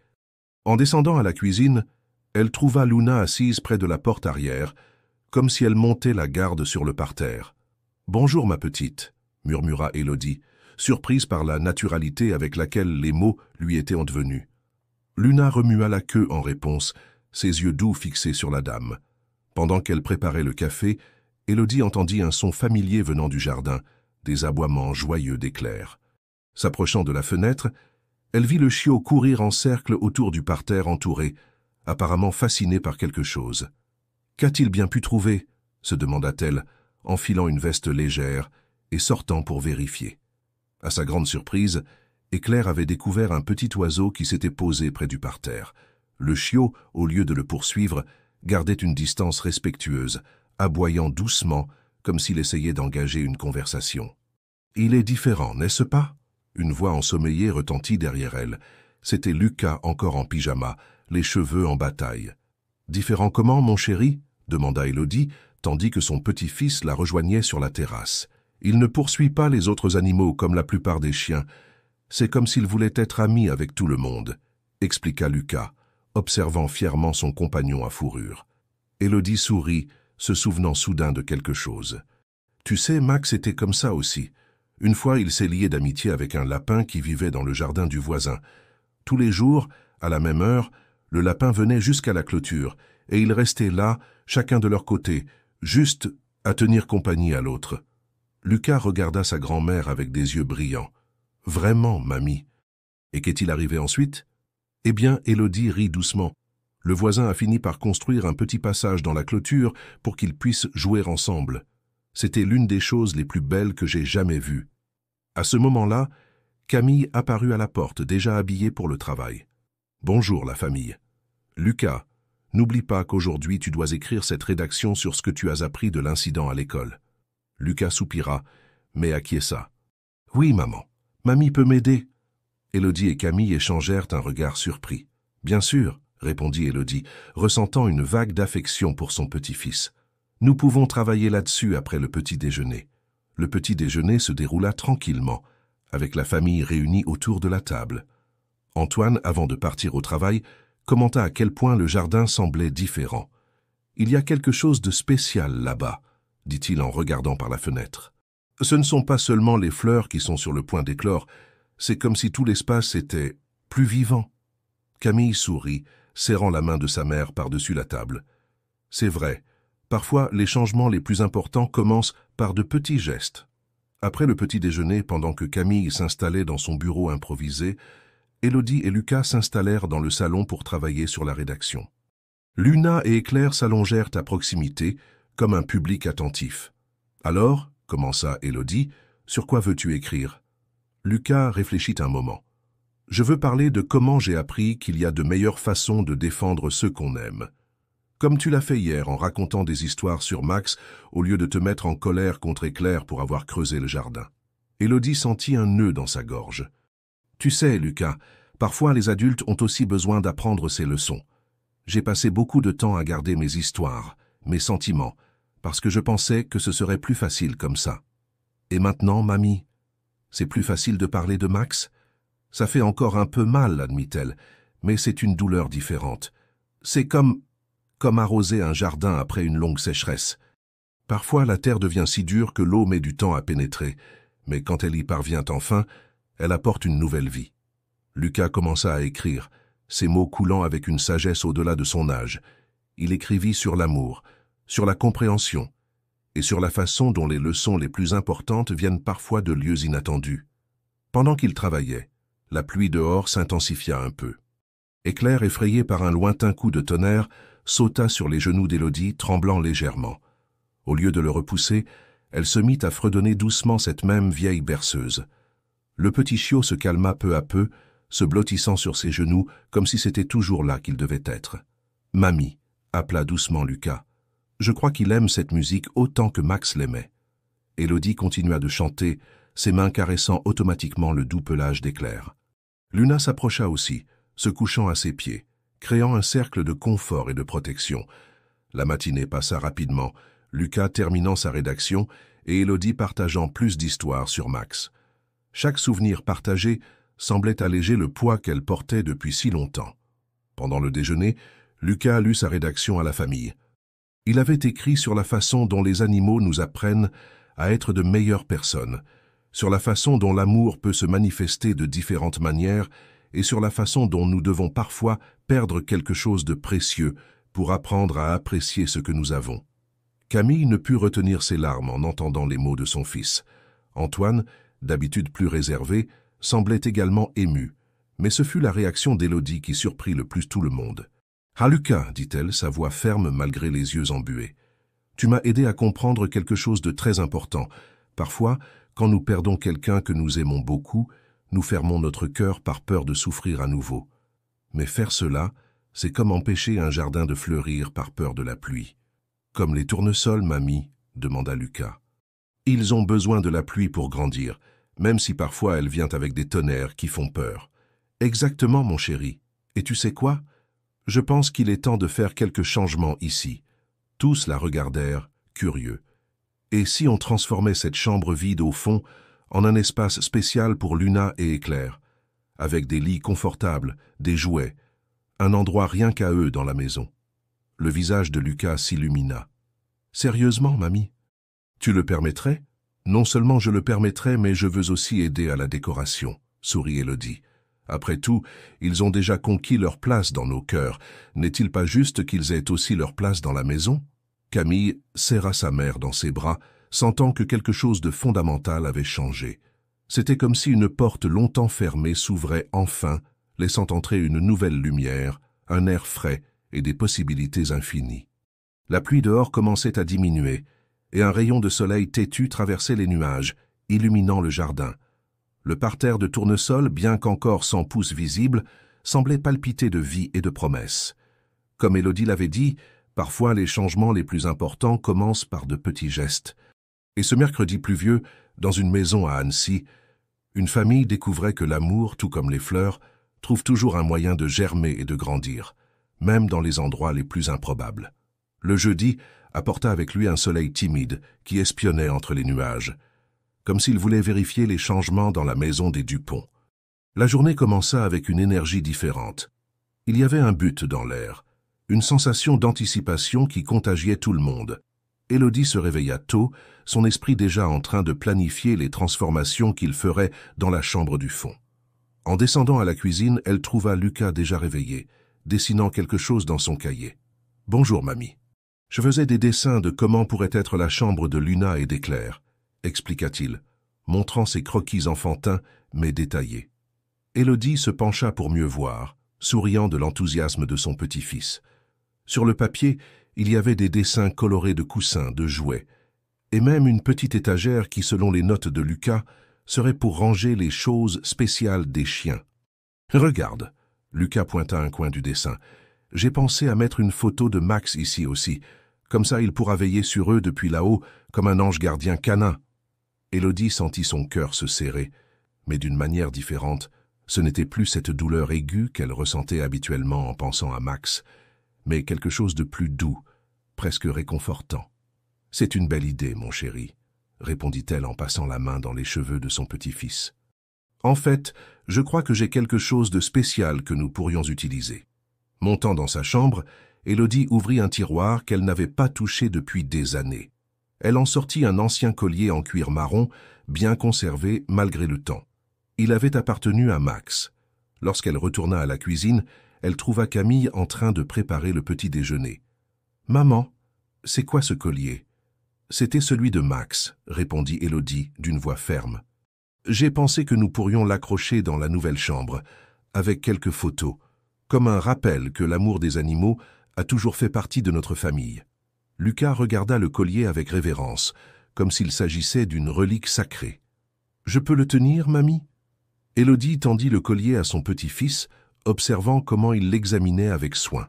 S1: En descendant à la cuisine, elle trouva Luna assise près de la porte arrière, comme si elle montait la garde sur le parterre. « Bonjour, ma petite » murmura Élodie, surprise par la naturalité avec laquelle les mots lui étaient advenus. Luna remua la queue en réponse, ses yeux doux fixés sur la dame. Pendant qu'elle préparait le café, Élodie entendit un son familier venant du jardin, des aboiements joyeux d'Éclair. S'approchant de la fenêtre, elle vit le chiot courir en cercle autour du parterre entouré, apparemment fasciné par quelque chose. « Qu'a-t-il bien pu trouver ?» se demanda-t-elle, enfilant une veste légère et sortant pour vérifier. À sa grande surprise, Éclair avait découvert un petit oiseau qui s'était posé près du parterre. Le chiot, au lieu de le poursuivre, gardait une distance respectueuse, aboyant doucement, comme s'il essayait d'engager une conversation. « Il est différent, n'est-ce pas ?» Une voix ensommeillée retentit derrière elle. C'était Lucas encore en pyjama, les cheveux en bataille. « Différent comment, mon chéri ?» demanda Élodie, tandis que son petit-fils la rejoignait sur la terrasse. « Il ne poursuit pas les autres animaux comme la plupart des chiens. C'est comme s'il voulait être ami avec tout le monde, » expliqua Lucas, observant fièrement son compagnon à fourrure. Élodie sourit, se souvenant soudain de quelque chose. « Tu sais, Max était comme ça aussi. Une fois, il s'est lié d'amitié avec un lapin qui vivait dans le jardin du voisin. Tous les jours, à la même heure, le lapin venait jusqu'à la clôture, et ils restaient là, chacun de leur côté, juste à tenir compagnie à l'autre. » Lucas regarda sa grand-mère avec des yeux brillants. « Vraiment, mamie. » « Et qu'est-il arrivé ensuite ?» Eh bien, Élodie rit doucement. Le voisin a fini par construire un petit passage dans la clôture pour qu'ils puissent jouer ensemble. C'était l'une des choses les plus belles que j'ai jamais vues. À ce moment-là, Camille apparut à la porte, déjà habillée pour le travail. « Bonjour, la famille. Lucas, n'oublie pas qu'aujourd'hui tu dois écrire cette rédaction sur ce que tu as appris de l'incident à l'école. » Lucas soupira, mais acquiesça. « Oui, maman. Mamie peut m'aider. » Élodie et Camille échangèrent un regard surpris. « Bien sûr, » répondit Élodie, ressentant une vague d'affection pour son petit-fils. « Nous pouvons travailler là-dessus après le petit déjeuner. » Le petit déjeuner se déroula tranquillement, avec la famille réunie autour de la table. Antoine, avant de partir au travail, commenta à quel point le jardin semblait différent. Il y a quelque chose de spécial là-bas, dit-il en regardant par la fenêtre. Ce ne sont pas seulement les fleurs qui sont sur le point d'éclore, c'est comme si tout l'espace était plus vivant. Camille sourit, serrant la main de sa mère par-dessus la table. C'est vrai, parfois les changements les plus importants commencent par de petits gestes. Après le petit déjeuner, pendant que Camille s'installait dans son bureau improvisé, Élodie et Lucas s'installèrent dans le salon pour travailler sur la rédaction. Luna et Éclair s'allongèrent à proximité, comme un public attentif. « Alors, » commença Élodie, « sur quoi veux-tu écrire ?» Lucas réfléchit un moment. « Je veux parler de comment j'ai appris qu'il y a de meilleures façons de défendre ceux qu'on aime. Comme tu l'as fait hier en racontant des histoires sur Max au lieu de te mettre en colère contre Éclair pour avoir creusé le jardin. » Élodie sentit un nœud dans sa gorge. « Tu sais, Lucas, parfois les adultes ont aussi besoin d'apprendre ces leçons. J'ai passé beaucoup de temps à garder mes histoires, mes sentiments, parce que je pensais que ce serait plus facile comme ça. Et maintenant, mamie, c'est plus facile de parler de Max? Ça fait encore un peu mal, admit-elle, mais c'est une douleur différente. C'est comme arroser un jardin après une longue sécheresse. Parfois, la terre devient si dure que l'eau met du temps à pénétrer, mais quand elle y parvient enfin, elle apporte une nouvelle vie. » Lucas commença à écrire, ses mots coulant avec une sagesse au-delà de son âge. Il écrivit sur l'amour, sur la compréhension, et sur la façon dont les leçons les plus importantes viennent parfois de lieux inattendus. Pendant qu'il travaillait, la pluie dehors s'intensifia un peu. Éclair, effrayé par un lointain coup de tonnerre, sauta sur les genoux d'Élodie, tremblant légèrement. Au lieu de le repousser, elle se mit à fredonner doucement cette même vieille berceuse. Le petit chiot se calma peu à peu, se blottissant sur ses genoux comme si c'était toujours là qu'il devait être. « Mamie », appela doucement Lucas. « Je crois qu'il aime cette musique autant que Max l'aimait. » Élodie continua de chanter, ses mains caressant automatiquement le doux pelage d'Éclair. Luna s'approcha aussi, se couchant à ses pieds, créant un cercle de confort et de protection. La matinée passa rapidement, Lucas terminant sa rédaction et Élodie partageant plus d'histoires sur Max. Chaque souvenir partagé semblait alléger le poids qu'elle portait depuis si longtemps. Pendant le déjeuner, Lucas lut sa rédaction à la famille. Il avait écrit sur la façon dont les animaux nous apprennent à être de meilleures personnes, sur la façon dont l'amour peut se manifester de différentes manières et sur la façon dont nous devons parfois perdre quelque chose de précieux pour apprendre à apprécier ce que nous avons. Camille ne put retenir ses larmes en entendant les mots de son fils. Antoine, d'habitude plus réservé, semblait également ému, mais ce fut la réaction d'Élodie qui surprit le plus tout le monde. « Ah Lucas, dit-elle, sa voix ferme malgré les yeux embués. Tu m'as aidé à comprendre quelque chose de très important. Parfois, quand nous perdons quelqu'un que nous aimons beaucoup, nous fermons notre cœur par peur de souffrir à nouveau. Mais faire cela, c'est comme empêcher un jardin de fleurir par peur de la pluie. »« Comme les tournesols, mamie, demanda Lucas. Ils ont besoin de la pluie pour grandir, même si parfois elle vient avec des tonnerres qui font peur. Exactement, mon chéri. Et tu sais quoi? Je pense qu'il est temps de faire quelques changements ici. Tous la regardèrent, curieux. Et si on transformait cette chambre vide au fond en un espace spécial pour Luna et Éclair, avec des lits confortables, des jouets, un endroit rien qu'à eux dans la maison. Le visage de Lucas s'illumina. « Sérieusement, mamie? Tu le permettrais? Non seulement je le permettrais, mais je veux aussi aider à la décoration, » sourit Élodie. « Après tout, ils ont déjà conquis leur place dans nos cœurs. N'est-il pas juste qu'ils aient aussi leur place dans la maison ?» Camille serra sa mère dans ses bras, sentant que quelque chose de fondamental avait changé. C'était comme si une porte longtemps fermée s'ouvrait enfin, laissant entrer une nouvelle lumière, un air frais et des possibilités infinies. La pluie dehors commençait à diminuer, et un rayon de soleil têtu traversait les nuages, illuminant le jardin. Le parterre de tournesol, bien qu'encore sans pousse visible, semblait palpiter de vie et de promesses. Comme Élodie l'avait dit, parfois les changements les plus importants commencent par de petits gestes. Et ce mercredi pluvieux, dans une maison à Annecy, une famille découvrait que l'amour, tout comme les fleurs, trouve toujours un moyen de germer et de grandir, même dans les endroits les plus improbables. Le jeudi apporta avec lui un soleil timide qui espionnait entre les nuages, comme s'il voulait vérifier les changements dans la maison des Dupont. La journée commença avec une énergie différente. Il y avait un but dans l'air, Une sensation d'anticipation qui contagiait tout le monde. Élodie se réveilla tôt, son esprit déjà en train de planifier les transformations qu'il ferait dans la chambre du fond. En descendant à la cuisine, elle trouva Lucas déjà réveillé, dessinant quelque chose dans son cahier. « Bonjour, mamie. Je faisais des dessins de comment pourrait être la chambre de Luna et d'Éclair, » expliqua-t-il, montrant ses croquis enfantins mais détaillés. Élodie se pencha pour mieux voir, souriant de l'enthousiasme de son petit-fils. Sur le papier, il y avait des dessins colorés de coussins, de jouets, et même une petite étagère qui, selon les notes de Lucas, serait pour ranger les choses spéciales des chiens. « Regarde !» Lucas pointa un coin du dessin. « J'ai pensé à mettre une photo de Max ici aussi. Comme ça, il pourra veiller sur eux depuis là-haut, comme un ange gardien canin. » Élodie sentit son cœur se serrer, mais d'une manière différente. Ce n'était plus cette douleur aiguë qu'elle ressentait habituellement en pensant à Max, mais quelque chose de plus doux, presque réconfortant. « C'est une belle idée, mon chéri, » répondit-elle en passant la main dans les cheveux de son petit-fils. « En fait, je crois que j'ai quelque chose de spécial que nous pourrions utiliser. » Montant dans sa chambre, Élodie ouvrit un tiroir qu'elle n'avait pas touché depuis des années. Elle en sortit un ancien collier en cuir marron, bien conservé malgré le temps. Il avait appartenu à Max. Lorsqu'elle retourna à la cuisine, elle trouva Camille en train de préparer le petit déjeuner. « Maman, c'est quoi ce collier ?»« C'était celui de Max, » répondit Élodie d'une voix ferme. « J'ai pensé que nous pourrions l'accrocher dans la nouvelle chambre, avec quelques photos, comme un rappel que l'amour des animaux a toujours fait partie de notre famille. » Lucas regarda le collier avec révérence, comme s'il s'agissait d'une relique sacrée. « Je peux le tenir, mamie ?» Élodie tendit le collier à son petit-fils, observant comment il l'examinait avec soin.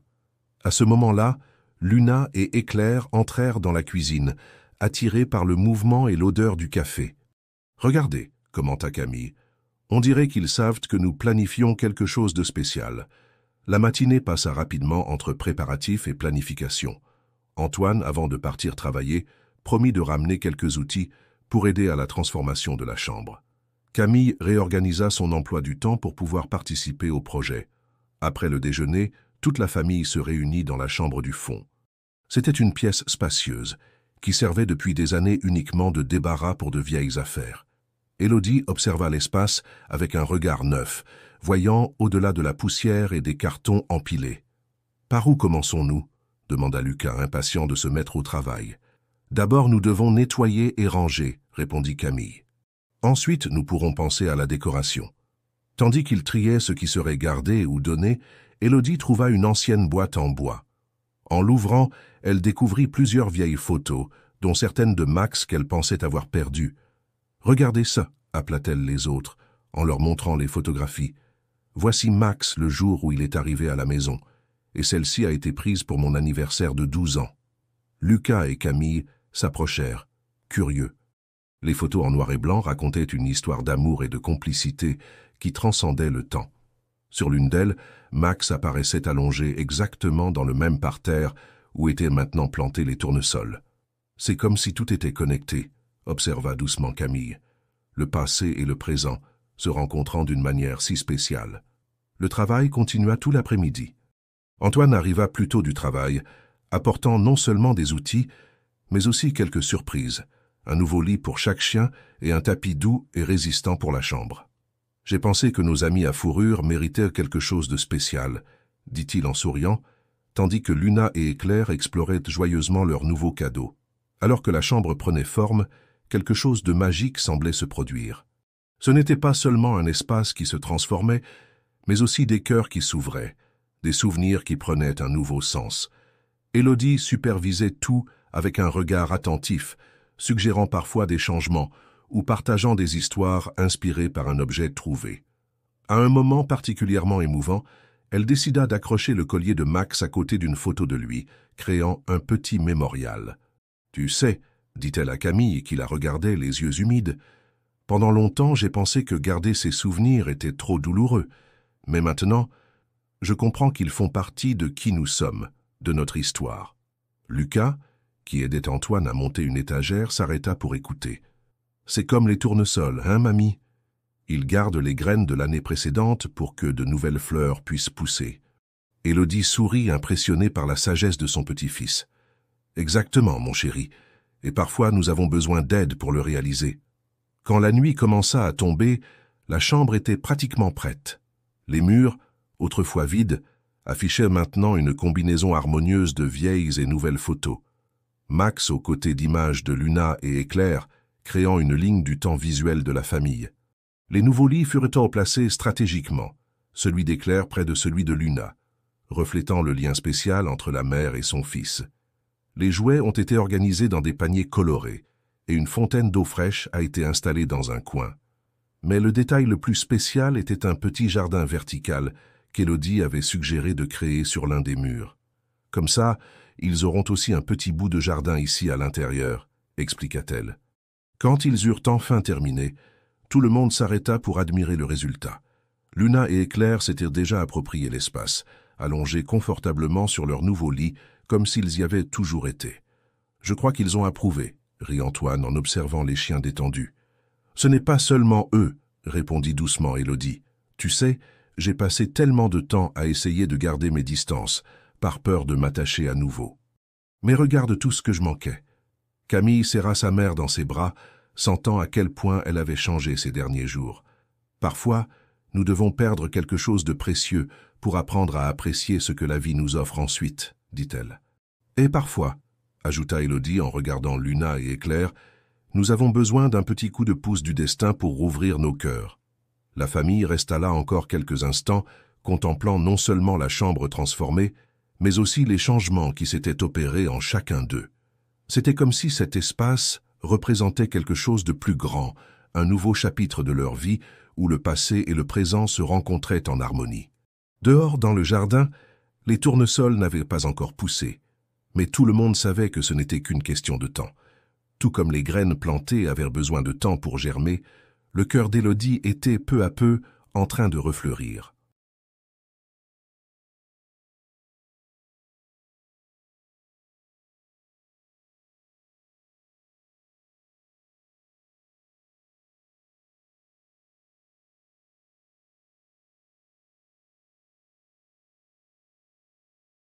S1: À ce moment-là, Luna et Éclair entrèrent dans la cuisine, attirés par le mouvement et l'odeur du café. « Regardez, » commenta Camille, « on dirait qu'ils savent que nous planifions quelque chose de spécial. » La matinée passa rapidement entre préparatifs et planification. Antoine, avant de partir travailler, promit de ramener quelques outils pour aider à la transformation de la chambre. Camille réorganisa son emploi du temps pour pouvoir participer au projet. Après le déjeuner, toute la famille se réunit dans la chambre du fond. C'était une pièce spacieuse, qui servait depuis des années uniquement de débarras pour de vieilles affaires. Élodie observa l'espace avec un regard neuf, voyant au-delà de la poussière et des cartons empilés. « Par où commençons-nous » demanda Lucas, impatient de se mettre au travail. « D'abord, nous devons nettoyer et ranger, » répondit Camille. « Ensuite, nous pourrons penser à la décoration. » Tandis qu'il triait ce qui serait gardé ou donné, Élodie trouva une ancienne boîte en bois. En l'ouvrant, elle découvrit plusieurs vieilles photos, dont certaines de Max qu'elle pensait avoir perdues. « Regardez ça » appela-t-elle les autres, en leur montrant les photographies. « Voici Max le jour où il est arrivé à la maison, et celle-ci a été prise pour mon anniversaire de 12 ans. » Lucas et Camille s'approchèrent, curieux. Les photos en noir et blanc racontaient une histoire d'amour et de complicité qui transcendait le temps. Sur l'une d'elles, Max apparaissait allongé exactement dans le même parterre où étaient maintenant plantés les tournesols. « C'est comme si tout était connecté », observa doucement Camille. Le passé et le présent se rencontrant d'une manière si spéciale. Le travail continua tout l'après-midi. Antoine arriva plus tôt du travail, apportant non seulement des outils, mais aussi quelques surprises, un nouveau lit pour chaque chien et un tapis doux et résistant pour la chambre. « J'ai pensé que nos amis à fourrure méritaient quelque chose de spécial, » dit-il en souriant, tandis que Luna et Éclair exploraient joyeusement leurs nouveaux cadeaux. Alors que la chambre prenait forme, quelque chose de magique semblait se produire. Ce n'était pas seulement un espace qui se transformait, mais aussi des cœurs qui s'ouvraient, des souvenirs qui prenaient un nouveau sens. Élodie supervisait tout avec un regard attentif, suggérant parfois des changements ou partageant des histoires inspirées par un objet trouvé. À un moment particulièrement émouvant, elle décida d'accrocher le collier de Max à côté d'une photo de lui, créant un petit mémorial. « Tu sais, » dit-elle à Camille qui la regardait les yeux humides, « pendant longtemps j'ai pensé que garder ces souvenirs était trop douloureux, mais maintenant, je comprends qu'ils font partie de qui nous sommes, de notre histoire. » Lucas, qui aidait Antoine à monter une étagère, s'arrêta pour écouter. « C'est comme les tournesols, hein, mamie? Ils gardent les graines de l'année précédente pour que de nouvelles fleurs puissent pousser. » Élodie sourit, impressionnée par la sagesse de son petit-fils. « Exactement, mon chéri, et parfois nous avons besoin d'aide pour le réaliser. » Quand la nuit commença à tomber, la chambre était pratiquement prête. Les murs, autrefois vides, affichaient maintenant une combinaison harmonieuse de vieilles et nouvelles photos. Max aux côtés d'images de Luna et Éclair, créant une ligne du temps visuel de la famille. Les nouveaux lits furent placés stratégiquement, celui d'Éclair près de celui de Luna, reflétant le lien spécial entre la mère et son fils. Les jouets ont été organisés dans des paniers colorés, et une fontaine d'eau fraîche a été installée dans un coin. Mais le détail le plus spécial était un petit jardin vertical qu'Élodie avait suggéré de créer sur l'un des murs. Comme ça, ils auront aussi un petit bout de jardin ici à l'intérieur, expliqua-t-elle. Quand ils eurent enfin terminé, tout le monde s'arrêta pour admirer le résultat. Luna et Éclair s'étaient déjà approprié l'espace, allongés confortablement sur leur nouveau lit, comme s'ils y avaient toujours été. « Je crois qu'ils ont approuvé », rit Antoine en observant les chiens détendus. « Ce n'est pas seulement eux, » répondit doucement Élodie. « Tu sais, j'ai passé tellement de temps à essayer de garder mes distances, par peur de m'attacher à nouveau. Mais regarde tout ce que je manquais. » Camille serra sa mère dans ses bras, sentant à quel point elle avait changé ces derniers jours. « Parfois, nous devons perdre quelque chose de précieux pour apprendre à apprécier ce que la vie nous offre ensuite, dit-elle. « Et parfois, » ajouta Élodie en regardant Luna et Éclair, « nous avons besoin d'un petit coup de pouce du destin pour rouvrir nos cœurs. » La famille resta là encore quelques instants, contemplant non seulement la chambre transformée, mais aussi les changements qui s'étaient opérés en chacun d'eux. C'était comme si cet espace représentait quelque chose de plus grand, un nouveau chapitre de leur vie où le passé et le présent se rencontraient en harmonie. Dehors, dans le jardin, les tournesols n'avaient pas encore poussé, mais tout le monde savait que ce n'était qu'une question de temps. Tout comme les graines plantées avaient besoin de temps pour germer, le cœur d'Élodie était peu à peu en train de refleurir.